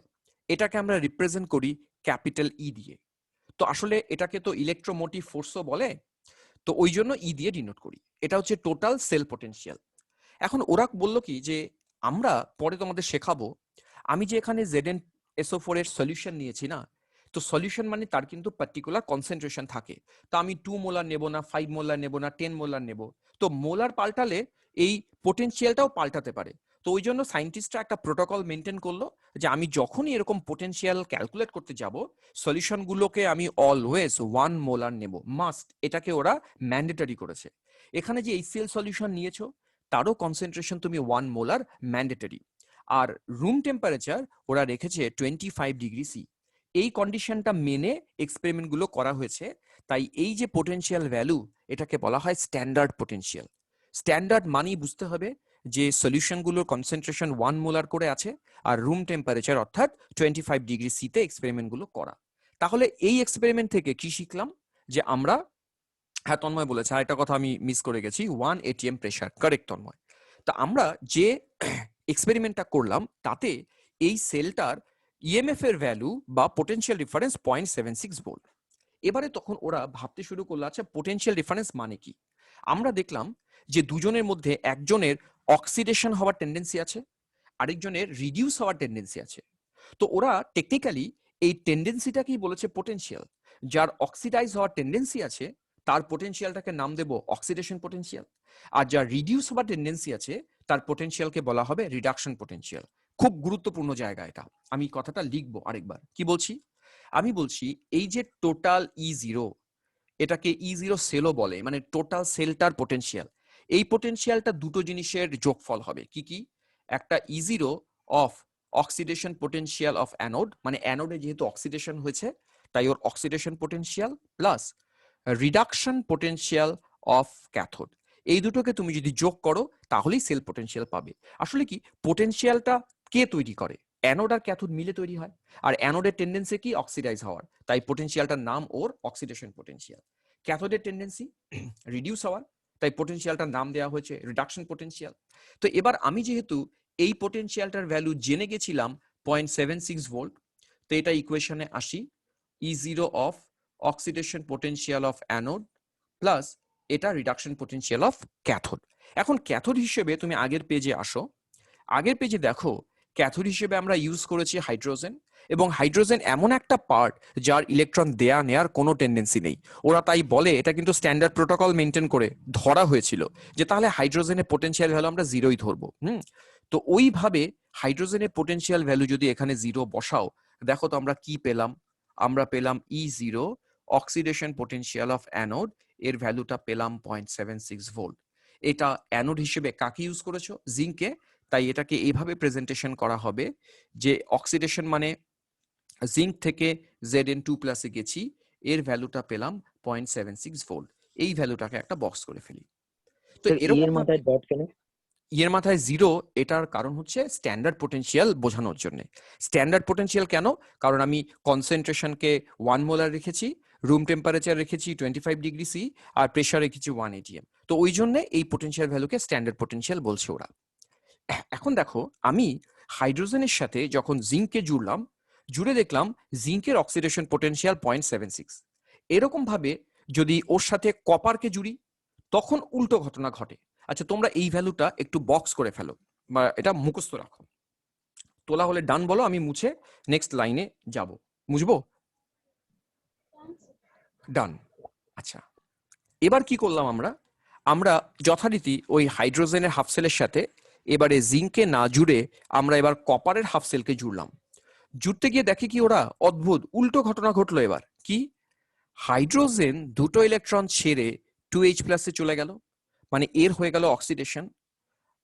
এটাকে আমরা রিপ্রেজেন্ট করি ক্যাপিটাল ই দিয়ে। তো আসলে এটাকে তো ইলেকট্রোমোটিভ ফোর্সও বলে, তো ওই জন্য ই দিয়ে ডিনোট করি। এটা হচ্ছে টোটাল সেল পোটেনশিয়াল। এখন ওরা বললো কি যে আমরা পরে তোমাদের শেখাবো, আমি যে এখানে Zn(SO4) এর সলিউশন নিয়েছি না, তো সলিউশন মানে তার কিন্তু পার্টিকুলার কনসেন্ট্রেশন থাকে, তো আমি 2 মোলার নেব না, 5 মোলার নেব না, 10 মোলার নেব, তো মোলার পাল্টালে এই পোটেনশিয়ালটাও পাল্টাতে পারে। তো ওই জন্য সায়েন্টিস্টরা একটা প্রোটোকল মেনটেন করলো যে আমি যখনই এরকম পোটেনশিয়াল ক্যালকুলেট করতে যাব সলিউশনগুলোকে আমি অলওয়েজ 1 মোলার নেব, মাস্ট, এটাকে ওরা ম্যান্ডেটরি করেছে। এখানে যে HCl সলিউশন নিয়েছো তারও কনসেন্ট্রেশন তুমি 1 মোলার ম্যান্ডেটরি, আর রুম টেম্পারেচার ওরা রেখেছে 25 ডিগ্রি সি। এই কন্ডিশনটা মেনে এক্সপেরিমেন্ট গুলো করা হয়েছে, তাই এই যে পোটেনশিয়াল ভ্যালু এটাকে বলা হয় স্ট্যান্ডার্ড পোটেনশিয়াল। স্ট্যান্ডার্ড মানেই বুঝতে হবে যে সলিউশন গুলোর কনসেন্ট্রেশন 1 মোলার করে আছে আর রুম টেম্পারেচার অর্থাৎ 25 ডিগ্রি সি তে এক্সপেরিমেন্ট গুলো করা। তাহলে এই এক্সপেরিমেন্ট থেকে কি শিখলাম যে আমরা, হ্যাঁ তন্ময় বলেছে আর একটা কথা আমি মিস করে গেছি, 1 atm প্রেসার, কারেক্ট তন্ময়। তা আমরা যে এক্সপেরিমেন্টটা করলাম তাতে এই সেলটার ইএমএফ এর ভ্যালু বা পোটেনশিয়াল ডিফারেন্স 0.76 ভোল্ট। এবারে তখন ওরা ভাবতে শুরু করলো আচ্ছা পোটেনশিয়াল ডিফারেন্স মানে কি। আমরা দেখলাম যে দুজনের মধ্যে একজনের অক্সিডেশন হওয়ার টেন্ডেন্সি আছে, আরেকজনের রিডিউস হওয়ার টেন্ডেন্সি আছে। তো ওরা টেকনিক্যালি এই টেন্ডেন্সিটাকেই বলেছে পোটেনশিয়াল। যার অক্সিডাইজ হওয়ার টেন্ডেন্সি আছে তার পোটেনশিয়ালটাকে নাম দেব অক্সিডেশন পোটেনশিয়াল, আর যার রিডিউস হওয়ার টেন্ডেন্সি আছে তার পোটেনশিয়ালকে বলা হবে রিডাকশন পোটেনশিয়াল। খুব গুরুত্বপূর্ণ জায়গা এটা, আমি কথাটা লিখবো আরেকবার। কি বলছি, আমি বলছি এই যে টোটাল E0, এটাকে E0 সেলও বলে, মানে টোটাল সেলটার পোটেনশিয়াল। এই পোটেনশিয়ালটা দুটো জিনিসের যোগফল হবে, কি কি, একটা E0 of oxidation potential of anode, মানে অ্যানোডে যেহেতু অক্সিডেশন হয়েছে তাই ওর oxidation potential, plus reduction potential of cathode. এই দুটোকে তুমি যদি যোগ করো তাহলেই সেল পোটেনশিয়াল পাবে। আসলে কি পোটেনশিয়ালটা কে তৈরি করে, অ্যানোড আর ক্যাথোড মিলে তৈরি হয়, আর অ্যানোডের টেন্ডেন্সি কি অক্সিডাইজ হওয়ার, তাই পোটেনশিয়ালটার নাম ওর অক্সিডেশন পোটেনশিয়াল। ক্যাথোডের টেন্ডেন্সি রিডিউস হওয়ার, তাই পোটেনশিয়ালটার নাম দেওয়া হয়েছে রিডাকশন পোটেনশিয়াল। তো এবার আমি যেহেতু এই পোটেনশিয়ালটার ভ্যালু জেনে গেছিলাম 0.76 ভোল্ট, তো এটা ইকুয়েশনে আসি, E0 of oxidation potential of anode plus এটা রিডাকশন পোটেনশিয়াল অফ ক্যাথোড। এখন ক্যাথোড হিসেবে তুমি আগের পেজে আসো, আগের পেজে দেখো ক্যাথোড হিসেবে আমরা ইউজ করেছি হাইড্রোজেন, এবং হাইড্রোজেন এমন একটা পার্ট যার ইলেকট্রন দেয়া নেয়ার কোনো টেন্ডেন্সি নেই। ওরা তাই বলে, এটা কিন্তু স্ট্যান্ডার্ড প্রোটোকল মেনটেন করে ধরা হয়েছিল যে তাহলে হাইড্রোজেনের পোটেনশিয়াল ভ্যালু আমরা জিরোই ধরবো। তো ওইভাবে হাইড্রোজেনের পোটেনশিয়াল ভ্যালু যদি এখানে জিরো বসাও, দেখো তো আমরা কি পেলাম। আমরা পেলাম E0 oxidation potential of anode, এর ভ্যালুটা পেলাম 0.76 ভোল্ট। এটা অ্যানোড হিসেবে কাকে ইউজ করেছো? জিঙ্কে। তাই এটাকে এইভাবে প্রেজেন্টেশন করা হবে যে অক্সিডেশন মানে জিঙ্ক থেকে Zn2 প্লাসে গেছি, এর ভ্যালুটা পেলাম 0.76 ভোল্ট। এই ভ্যালুটাকে একটা বক্স করে ফেলি। তো এরকম এর মাথায় ডট কেন? এর মাথায় জিরো, এটার কারণ হচ্ছে স্ট্যান্ডার্ড পোটেনশিয়াল বোঝানোর জন্য। স্ট্যান্ডার্ড পোটেনশিয়াল কেন? কারণ আমি কনসেন্ট্রেশনকে 1 মোলার রেখেছি, রুম টেম্পারেচার রেখেছি 25 ডিগ্রি সি, আর প্রেশার রেখেছি 1 atm। তো ওই জন্য এই পোটেনশিয়াল ভ্যালুকে স্ট্যান্ডার্ড পোটেনশিয়াল বলছে ওরা। এখন দেখো, আমি হাইড্রোজেনের সাথে যখন জিঙ্ককে জুড়লাম, জুড়ে দেখলাম জিঙ্কের অক্সিডেশন পোটেনশিয়াল 0.76। এরকম ভাবে যদি ওর সাথে কপারকে জুড়ি, তখন উল্টো ঘটনা ঘটে। আচ্ছা, তোমরা এই ভ্যালুটা একটু বক্স করে ফেলো বা এটা মুখস্থ রাখো। তোলা হলে ডান বলো, আমি মুছে নেক্সট লাইনে যাব। মুছবো? ডান। আচ্ছা, এবার কি করলাম আমরা? আমরা যথারীতি ওই হাইড্রোজেনের হাফ সেলের সাথে এবারে জিঙ্কে না জুড়ে আমরা এবার কপারের হাফ সেলকে জুড়লাম। জুড়তে গিয়ে দেখি কি ওরা অদ্ভুত উল্টো ঘটনা ঘটলো। এবার কি? হাইড্রোজেন দুটো ইলেকট্রন ছেড়ে 2H প্লাসে চলে গেল, মানে এর হয়ে গেল অক্সিডেশন।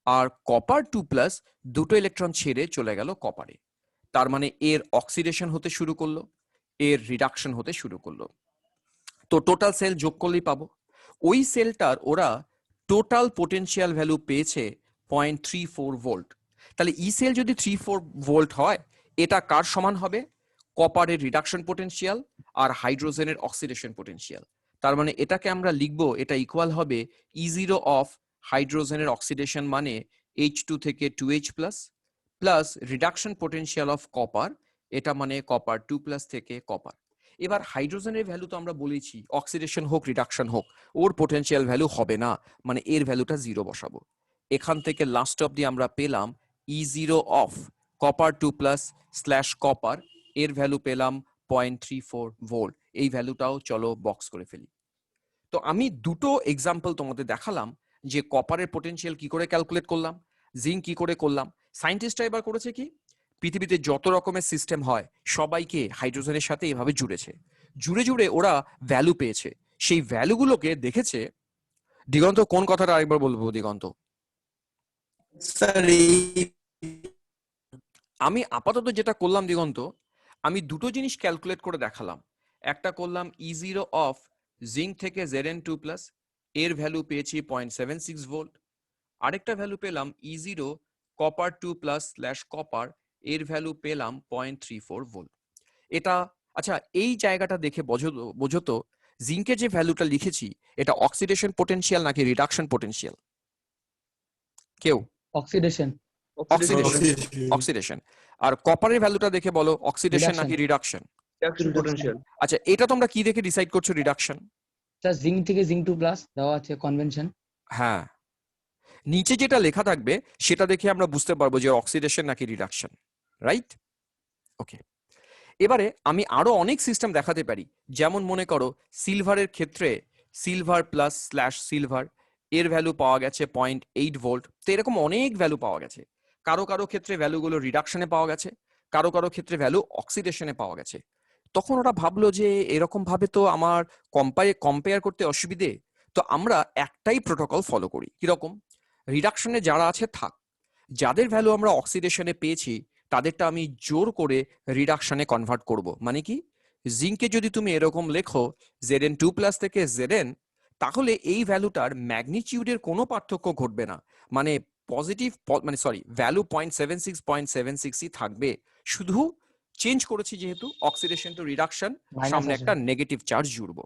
আর কপার 2 প্লাস দুটো ইলেকট্রন ছেড়ে চলে গেল কপারে, তার মানে এর অক্সিডেশন হতে শুরু করলো, এর রিডাকশন হতে শুরু করলো। তো টোটাল সেল যোগ করলেই পাবো। ওই সেলটার ওরা টোটাল পোটেনশিয়াল ভ্যালু পেয়েছে 0.34 ভোল্ট। তাহলে ই সেল যদি 34 ভোল্ট হয়, এটা কার সমান হবে? কপারের রিডাকশন পোটেনশিয়াল আর হাইড্রোজেনের অক্সিডেশন পোটেনশিয়াল। তার মানে এটাকে আমরা লিখবো, এটা ইকুয়াল হবে E0 অফ হাইড্রোজেনের অক্সিডেশন মানে H2 থেকে 2H plus, plus reduction potential of copper, এটা মানে কপার 2 প্লাস থেকে কপার। এবার হাইড্রোজেনের ভ্যালু তো আমরা বলেছি, অক্সিডেশন হোক রিডাকশন হোক ওর পোটেনশিয়াল ভ্যালু হবে না, মানে এর ভ্যালুটা জিরো বসাবো। এখান থেকে লাস্ট অব্দি আমরা পেলাম E0 of copper 2 plus slash copper, এর ভ্যালু পেলাম 0.34 ভোল্ট। এই ভ্যালুটাও চলো বক্স করে ফেলি। তো আমি দুটো এক্সাম্পল তোমাদের দেখালাম যে কপারের পোটেনশিয়াল কি করে ক্যালকুলেট করলাম, জিঙ্ক কি করে করলাম। সায়েন্টিস্টরা এবার করেছে কি, পৃথিবীতে যত রকমের সিস্টেম হয় সবাইকে হাইড্রোজেনের সাথে এভাবে জুড়েছে, জুড়ে জুড়ে ওরা ভ্যালু পেয়েছে। সেই ভ্যালুগুলোকে দেখেছে। দিগন্ত কোন কথাটা আরেকবার বলবো? দিগন্ত, আমি আপাতত যেটা করলাম দিগন্ত, আমি দুটো জিনিস ক্যালকুলেট করে দেখালাম। একটা করলাম E0 অফ জিঙ্ক থেকে Zn2 প্লাস, এর ভ্যালু পেয়েছি 0.76 ভোল্ট। আরেকটা ভ্যালু পেলাম E0 copper 2 plus slash copper, এর ভ্যালু পেলাম 0.34 ভোল্ট। এটা আচ্ছা, এই জায়গাটা দেখে বোঝো তো জিঙ্কের যে ভ্যালুটা লিখেছি এটা অক্সিডেশন পোটেনশিয়াল নাকি রিডাকশন পোটেনশিয়াল? কেউ? অক্সিডেশন। অক্সিডেশন। আর কপারের ভ্যালুটা দেখে বলো অক্সিডেশন নাকি রিডাকশন? Reduction potential. আচ্ছা, এটা তোমরা কি দেখে ডিসাইড করছো রিডাকশন? স্যার জিঙ্ক থেকে জিঙ্ক 2 প্লাস দেওয়া আছে কনভেনশন। হ্যাঁ, নিচে যেটা লেখা থাকবে সেটা দেখে আমরা বুঝতে পারবো যে অক্সিডেশন নাকি রিডাকশন, রাইট? ওকে, এবারে আমি আরো অনেক সিস্টেম দেখাতে পারি। যেমন মনে করো সিলভারের ক্ষেত্রে সিলভার প্লাস স্ল্যাশ সিলভার, এর ভ্যালু পাওয়া গেছে 0.8 ভোল্ট। তো এরকম অনেক ভ্যালু পাওয়া গেছে। কারো কারো ক্ষেত্রে ভ্যালুগুলো রিডাকশনে পাওয়া গেছে, কারো কারো ক্ষেত্রে ভ্যালু অক্সিডেশনে পাওয়া গেছে। তখন ওরা ভাবলো যে এরকম ভাবে তো আমার কম্পেয়ার করতে অসুবিধে, তো আমরা একটাই প্রোটোকল ফলো করি। কিরকম? রিডাকশনে যারা আছে থাক, যাদের ভ্যালু আমরা অক্সিডেশনে পেয়েছি তাদেরটা আমি জোর করে রিডাকশনে কনভার্ট করব। মানে কি, জিঙ্কে যদি তুমি এরকম লেখো Zn2 প্লাস থেকে Zn, তাহলে এই ভ্যালুটার ম্যাগনিটিউডের কোনো পার্থক্য ঘটবে না, মানে পজিটিভ মানে সরি ভ্যালু 0.76 থাকবে, শুধু চেঞ্জ করেছি যেহেতু অক্সিডেশন টু রিডাকশন, সামনে একটা নেগেটিভ চার্জ জুড়বো।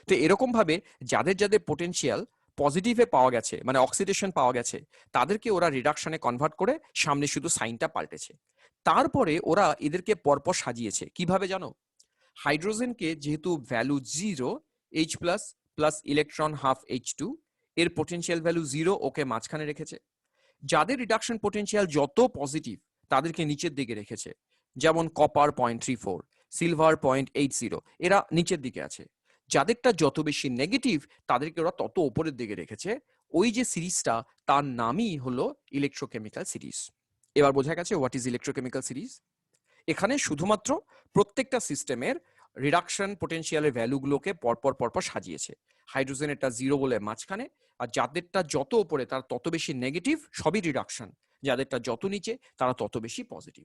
তো এরকম ভাবে যাদের যাদের পোটেনশিয়াল পজিটিভে পাওয়া গেছে মানে অক্সিডেশন পাওয়া গেছে, তাদেরকে ওরা রিডাকশনে কনভার্ট করে সামনে শুধু সাইনটা পাল্টেছে। তারপরে ওরা এদেরকে পরপর সাজিয়েছে কিভাবে জানো? হাইড্রোজেনকে যেহেতু value 0, H plus plus electron half H2, এর পোটেনশিয়াল ভ্যালু 0, ওকে মাঝখানে রেখেছে। যাদের রিডাকশন পোটেনশিয়াল যত পজিটিভ তাদেরকে নিচের দিকে রেখেছে, যেমন কপার 0.34, সিলভার 0.80, এরা নিচের দিকে আছে। যাদেরটা যত বেশি নেগেটিভ তাদেরকে ওরা তত উপরের দিকে রেখেছে। ওই যে সিরিজটা তার নামই হলো ইলেকট্রোকেমিক্যাল সিরিজ। এবার বোঝা গেছে হোয়াট ইজ ইলেকট্রোকেমিক্যাল সিরিজ। এখানে শুধুমাত্র প্রত্যেকটা সিস্টেমের রিডাকশন পোটেনশিয়ালের ভ্যালুগুলোকে পরপর সাজিয়েছে। হাইড্রোজেনেরটা 0 বলে মাঝখানে, আর যাদেরটা যত উপরে তার তত বেশি নেগেটিভ, সবই রিডাকশন, যাদেরটা যত নিচে তারা তত বেশি পজিটিভ।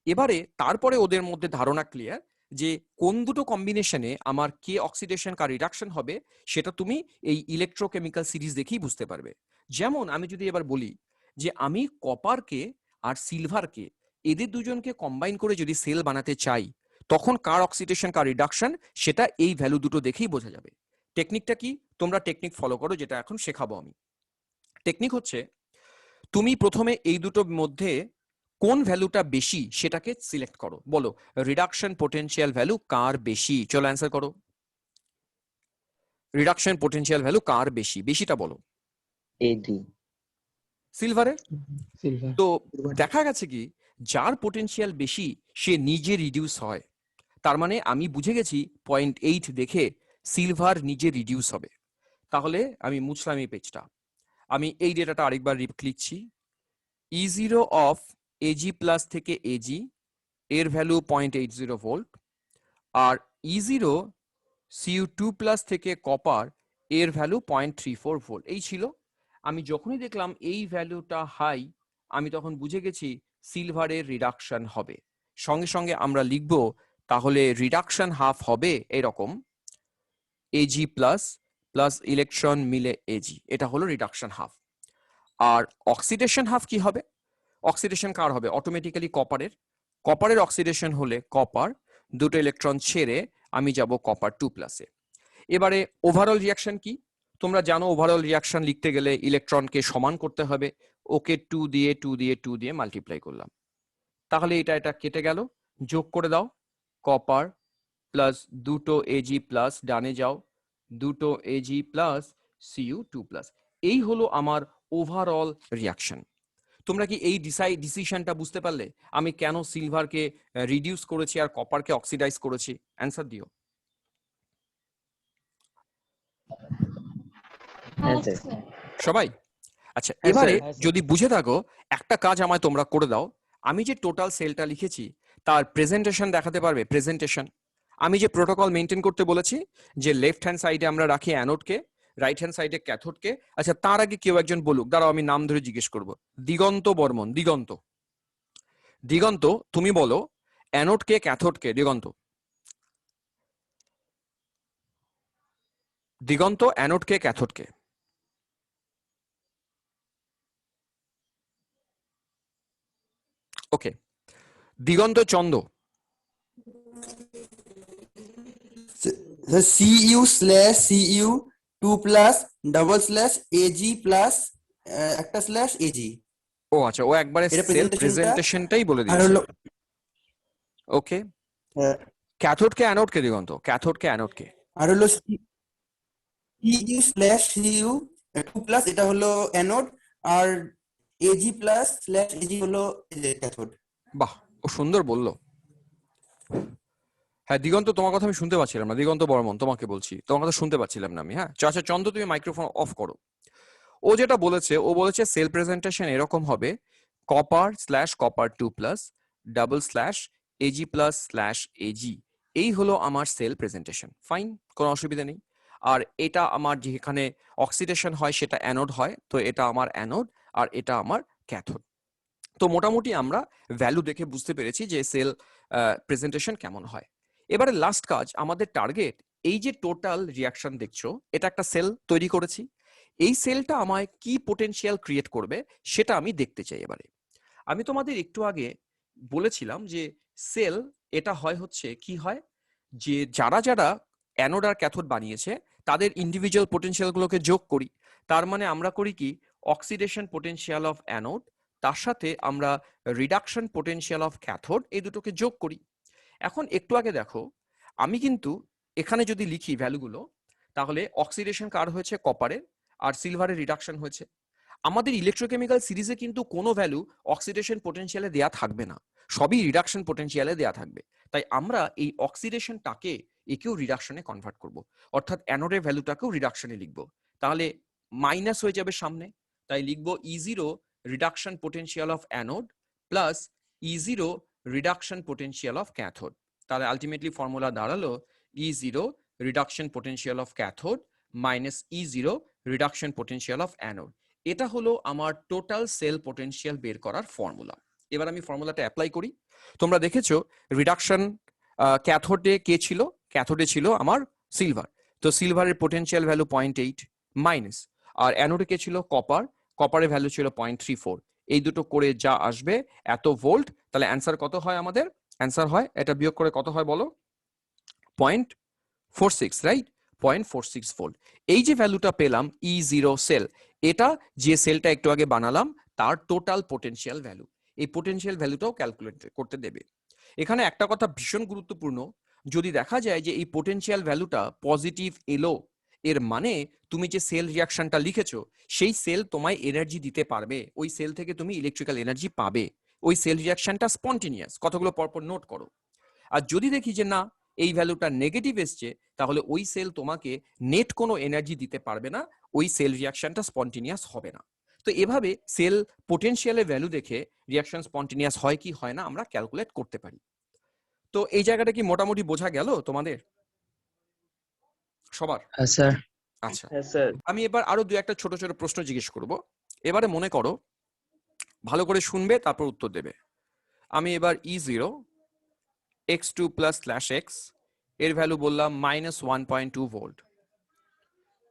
এবারে তারপরে ওদের মধ্যে ধারণা ক্লিয়ার যে কোন দুটো কম্বিনেশনে আমার কে অক্সিডেশন কার রিডাকশন হবে সেটা তুমি এই ইলেকট্রোকেমিক্যাল সিরিজ দেখেই বুঝতে পারবে। যেমন আমি যদি এবার বলি যে আমি কপারকে আর সিলভারকে এদের দুজনকে কম্বাইন করে যদি সেল বানাতে চাই, তখন কার অক্সিডেশন কার রিডাকশন সেটা এই ভ্যালু দুটো দেখেই বোঝা যাবে। টেকনিকটা কি? তোমরা টেকনিক ফলো করো, যেটা এখন শেখাবো আমি। টেকনিক হচ্ছে তুমি প্রথমে এই দুটোর মধ্যে কোন ভ্যালুটা বেশি সেটাকে সিলেক্ট করো। বলো রিডাকশন পোটেনশিয়াল ভ্যালু কার বেশি, চলো অ্যান্সার করো। রিডাকশন পোটেনশিয়াল ভ্যালু কার বেশি, বেশিটা বলো। এডি। সিলভারে। সিলভার। তো দেখা গেছে কি যার পোটেনশিয়াল বেশি সে নিজে রিডিউস হয়। তার মানে আমি বুঝে গেছি 0.8 দেখে সিলভার নিজে রিডিউস হবে। তাহলে আমি মুছলাম এই পেজটা, আমি এই ডেটাটা আরেকবার লিখছি। E0 অফ এজি প্লাস থেকে এজি এর ভ্যালু 0.80 ভোল্ট, আর E0 Cu2 প্লাস থেকে কপার এর ভ্যালু 0.34 ভোল্ট। এই ছিল। আমি যখনই দেখলাম এই ভ্যালুটা হাই, আমি তখন বুঝে গেছি সিলভারের রিডাকশন হবে। সঙ্গে সঙ্গে আমরা লিখব তাহলে রিডাকশন হাফ হবে এরকম, এজি প্লাস প্লাস ইলেকট্রন মিলে এজি, এটা হলো রিডাকশন হাফ। আর অক্সিডেশন হাফ কি হবে? অক্সিডেশন কার হবে? অটোমেটিক্যালি কপারের। কপারের অক্সিডেশন হলে কপার দুটো ইলেকট্রন ছেড়ে আমি যাব কপার 2 প্লাসে। এবারে ওভারঅল রিয়াকশন কি? তোমরা জানো ওভারঅল রিয়াকশন লিখতে গেলে ইলেকট্রনকে সমান করতে হবে। ওকে 2 দিয়ে 2 দিয়ে 2 দিয়ে মাল্টিপ্লাই করলাম, তাহলে এটা কেটে গেল। যোগ করে দাও, কপার প্লাস দুটো এজি প্লাস, ডানে যাও, দুটো এজি প্লাস Cu2 প্লাস। এই হলো আমার ওভারঅল রিয়াকশন। তোমরা কি এই ডিসিশনটা বুঝতে পারলে আমি কেন সিলভারকে রিডিউস করেছি আর কপারকে অক্সিডাইজ করেছি? অ্যান্সার দিও। হ্যাঁ স্যার। সবাই আচ্ছা, হ্যাঁ, এবারে হ্যাঁ, স্যার। যদি বুঝে থাকো একটা কাজ আমায় তোমরা করে দাও। আমি যে টোটাল সেলটা লিখেছি তার প্রেজেন্টেশন দেখাতে পারবে? প্রেজেন্টেশন আমি যে প্রোটোকল মেনটেন করতে বলেছি, যে লেফট হ্যান্ড সাইডে আমরা রাখি অ্যানোডকে, রাইট হ্যান্ড সাইডে ক্যাথোডকে। আচ্ছা তার আগে কেউ একজন বলুক, দাঁড়াও আমি নাম ধরে জিজ্ঞেস করব। দিগন্ত বর্মন। দিগন্ত, দিগন্ত তুমি বলো অ্যানোডকে ক্যাথোডকে। দিগন্ত, দিগন্ত অ্যানোডকে ক্যাথোডকে। Okay, Diganta Chanda. CU slash CU 2 plus double slash AG plus একটা স্ল্যাশ AG। ও আচ্ছা, ও একবারে এটা সেল প্রেজেন্টেশনটা প্রেজেন্টেশনটাই বলে আর দিয়েছে। হলো ওকে, ক্যাথোডকে অ্যানোডকে। দিগন্ত ক্যাথোডকে অ্যানোডকে। আর হলো CU স্ল্যাশ CU 2 প্লাস, এটা হলো অ্যানোড, আর AG প্লাস স্ল্যাশ AG হলো ক্যাথোড। বাহ, ও সুন্দর বললো। হ্যাঁ দিগন্ত, তোমার কথা আমি শুনতে পাচ্ছিলাম না। দিগন্ত বর্মন তোমাকে বলছি, তোমার কথা শুনতে পাচ্ছিলাম না আমি। হ্যাঁ আচ্ছা চন্দ্র, তুমি মাইক্রোফোন অফ করো। ও যেটা বলেছে, ও বলেছে সেল প্রেজেন্টেশন এরকম হবে, copper slash copper 2 plus double slash AG plus slash AG. এই হলো আমার সেল প্রেজেন্টেশন। ফাইন, কোনো অসুবিধা নেই। আর এটা আমার যেখানে অক্সিডেশন হয় সেটা অ্যানোড হয়, তো এটা আমার অ্যানোড আর এটা আমার ক্যাথোড। তো মোটামুটি আমরা ভ্যালু দেখে বুঝতে পেরেছি যে সেল প্রেজেন্টেশন কেমন হয়। এবারে লাস্ট কাজ, আমাদের টার্গেট এই যে টোটাল রিয়াকশন দেখছো, এটা একটা সেল তৈরি করেছি। এই সেলটা আমায় কি পোটেনশিয়াল ক্রিয়েট করবে সেটা আমি দেখতে চাই। এবারে আমি তোমাদের একটু আগে বলেছিলাম যে সেল এটা হয় হচ্ছে কি হয়, যে যারা যারা অ্যানোড আর ক্যাথোড বানিয়েছে তাদের ইন্ডিভিজুয়াল পোটেনশিয়াল গুলোকে যোগ করি। তার মানে আমরা করি কি, অক্সিডেশন পোটেনশিয়াল অফ অ্যানোড তার সাথে আমরা রিডাকশন পোটেনশিয়াল অফ ক্যাথোড, এই দুটোকে যোগ করি। এখন একটু আগে দেখো, আমি কিন্তু এখানে যদি লিখি ভ্যালুগুলো, তাহলে অক্সিডেশন কার হয়েছে? কপারের, আর সিলভারের রিডাকশন হয়েছে। আমাদের ইলেকট্রোকেমিক্যাল সিরিজে কিন্তু কোনো ভ্যালু অক্সিডেশন পোটেনশিয়ালে দেয়া থাকবে না। সবই রিডাকশন পোটেনশিয়ালে দেয়া থাকবে। তাই আমরা এই অক্সিডেশনটাকে একেও রিডাকশনে কনভার্ট করব, অর্থাৎ অ্যানোডের ভ্যালুটাকেও রিডাকশনে লিখব। তাহলে মাইনাস হয়ে যাবে সামনে, তাই লিখব E0 reduction potential of anode plus E0 reduction potential of cathode. তাহলে আলটিমেটলি ফর্মুলা দাঁড়ালো E0 reduction potential of cathode minus E0 reduction potential of anode. এটা হলো আমার টোটাল সেল পোটেনশিয়াল বের করার ফর্মুলা। এবার আমি ফর্মুলাটা অ্যাপ্লাই করি। তোমরা দেখেছো রিডাকশন ক্যাথোডে কে ছিল? ক্যাথোডে ছিল আমার সিলভার, তো সিলভারের পোটেনশিয়াল ভ্যালু 0.8 মাইনাস, আর অ্যানোডে কে ছিল? কপার, কপারের ভ্যালু ছিল 0.34। এই দুটো করে যা আসবে এত ভোল্ট। তাহলে অ্যান্সার কত হয় আমাদের? অ্যান্সার হয়, এটা বিয়োগ করে কত হয় বলো? 0.46, রাইট? 0.46 ভোল্ট। এই যে ভ্যালুটা পেলাম E0 সেল, এটা যে সেলটা একটু আগে বানালাম তার টোটাল পোটেনশিয়াল ভ্যালু। এই পোটেনশিয়াল ভ্যালুটাও ক্যালকুলেট করতে দেবে। এখানে একটা কথা ভীষণ গুরুত্বপূর্ণ, যদি দেখা যায় যে এই পোটেনশিয়াল ভ্যালুটা পজিটিভ এলো, এর মানে তুমি যে সেল রিয়াকশনটা লিখেছো সেই সেল তোমায় এনার্জি দিতে পারবে, ওই সেল থেকে তুমি ইলেকট্রিক্যাল এনার্জি পাবে। ওই সেল রিয়াকশনটা স্পন্টেনিয়াস, কতগুলো পরপর নোট করো। আর যদি দেখি যে না এই ভ্যালুটা নেগেটিভ এসছে, তাহলে ওই সেল তোমাকে নেট কোনো এনার্জি দিতে পারবে না, ওই সেল রিয়াকশনটা স্পন্টেনিয়াস হবে না। তো এভাবে সেল পোটেনশিয়ালের ভ্যালু দেখে রিয়াকশন স্পন্টেনিয়াস হয় কি হয় না আমরা ক্যালকুলেট করতে পারি। তো এই জায়গাটা কি মোটামুটি বোঝা গেল তোমাদের সবার? হ্যাঁ স্যার। আচ্ছা, হ্যাঁ স্যার। আমি এবার আরো দু একটা ছোট ছোট প্রশ্ন জিজ্ঞেস করব। এবারে মনে করো, ভালো করে শুনবে তারপর উত্তর দেবে। আমি এবার E0 x2 plus slash x এর ভ্যালু বললাম -1.2 ভোল্ট।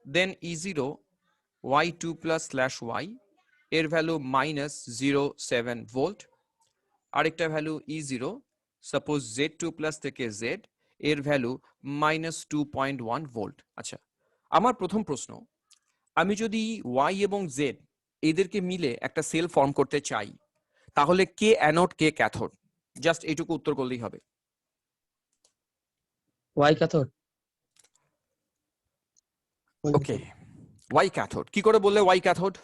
দেন E0 y2 plus slash y এর ভ্যালু -0.7 ভোল্ট। আরেকটা value E0 suppose Z2 plus থেকে Z এর ভ্যালু -2.1 ভোল্ট। আচ্ছা, আমার প্রথম প্রশ্ন, আমি যদি y এবং z এদেরকে মিলে একটা সেল ফর্ম করতে চাই, তাহলে কে অ্যানোড কে ক্যাথোড? জাস্ট এইটুকু উত্তর করলেই হবে। Y cathode. Okay, Y cathode. কি করে বললে ওয়াই ক্যাথোড?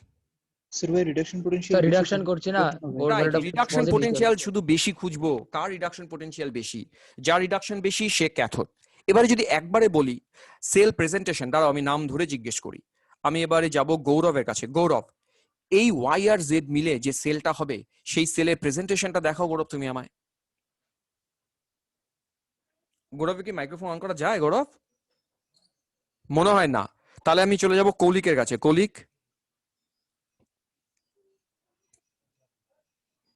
স্যার ভাই রিডাকশন পোটেনশিয়াল স্যার রিডাকশন করছি না, ওর ভ্যালুটা রিডাকশন পজিটিভ। পোটেনশিয়াল শুধু বেশি খুঁজবো, কার রিডাকশন পোটেনশিয়াল বেশি? যার রিডাকশন বেশি সে ক্যাথোড। এবারে যদি একবারে বলি সেল প্রেজেন্টেশন, দাঁড়াও আমি নাম ধরে জিজ্ঞেস করি। আমি এবারে যাব গৌরবের কাছে। গৌরব, এই ওয়াই আর জেড মিলে যে সেলটা হবে সেই সেলের প্রেজেন্টেশনটা দেখাও গৌরব তুমি আমায়। গৌরবে কি মাইক্রোফোন অন করা যায় গৌরব? মনে হয় না। তাহলে আমি চলে যাব কৌলিকের কাছে। কৌলিক,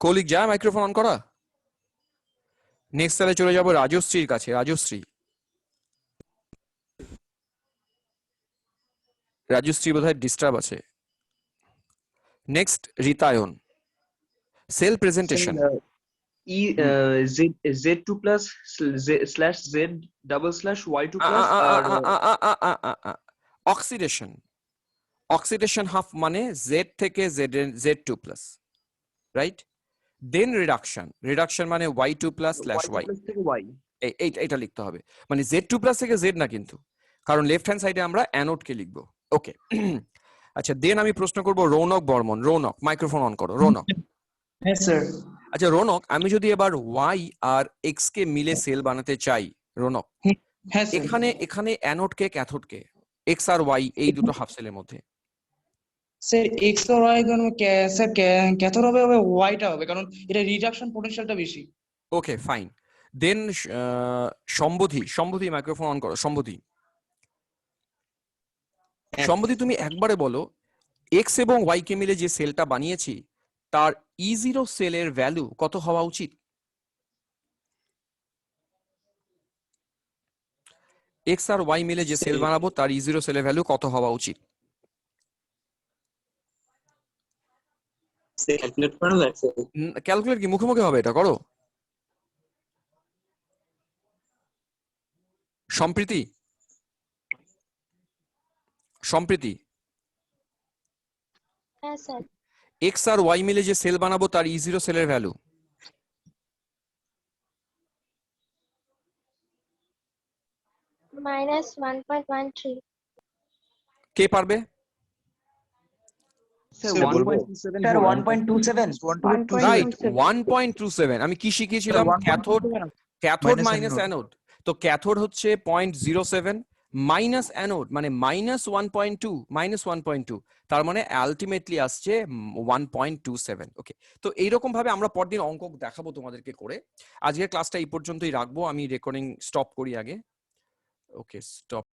কৌলিক যায় মাইক্রোফোন অন করা? নেক্সট তাহলে চলে যাব রাজশ্রীর কাছে। রাজশ্রী, রাজশ্রী বোধহয় ডিস্টার্ব আছে। Next Ritayan, cell presentation. Z2 plus slash Z double slash Y2 plus আর অক্সিডেশন, অক্সিডেশন হাফ মানে জেড থেকে Z2 plus, right? Then reduction, reduction মানে Y2 plus slash Y2 Y। Plus থেকে Y। এইটা লিখতে হবে, মানে Z2 প্লাস থেকে Z না কিন্তু, কারণ লেফট হ্যান্ড সাইডে আমরা অ্যানোডকে লিখবো। ওকে, আচ্ছা দেন আমি প্রশ্ন করব রৌনক বর্মন। রৌনক, মাইক্রোফোন অন করো। রৌনক, হ্যাঁ স্যার। আচ্ছা রৌনক, আমি যদি এবার ওয়াই আর এক্স কে মিলে সেল বানাতে চাই, রৌনক হ্যাঁ স্যার। এখানে এখানে অ্যানোড কে ক্যাথোড কে? এক্স আর ওয়াই এই দুটো হাফ সেলের মধ্যে। স্যার এক্স আর ওয়াই স্যার ক্যাথোড হবে, ওয়াইটা হবে, কারণ এটা রিডাকশন পোটেনশিয়ালটা বেশি। Okay fine. দেন সম্বোধি, সম্বোধি মাইক্রোফোন অন করো। সম্বোধি, সম্বোধি তুমি একবারে বলো এক্স এবং ওয়াই কে মিলে যে সেলটা বানিয়েছি তার E0 সেলের ভ্যালু কত হওয়া উচিত? এক্স আর ওয়াই মিলে যে সেল বানাবো তার E0 সেলের ভ্যালু কত হওয়া উচিত? ক্যালকুলেট কি মুখে মুখে হবে? এটা করো। সম্প্রীতি, সম্প্রীতি, হ্যাঁ স্যার। এক্স আর ওয়াই মিলে যে সেল বানাবো তার E0 সেলের ভ্যালু -1.13। কে পারবে? স্যার স্যার বলবো 1.27 স্যার ভোল্ট 1.27 রাইট 1.27 আমি কি শিখিয়েছিলাম ক্যাথোড ক্যাথোড মাইনাস অ্যানোড তো ক্যাথোড হচ্ছে 0.07 মাইনাস অ্যানোড মানে -1.2 তার মানে আলটিমেটলি আসছে 1.27 ওকে তো এইরকম ভাবে আমরা পরদিন অঙ্ক দেখাবো তোমাদেরকে করে আজকের ক্লাসটা এই পর্যন্তই রাখবো আমি রেকর্ডিং স্টপ করি আগে ওকে স্টপ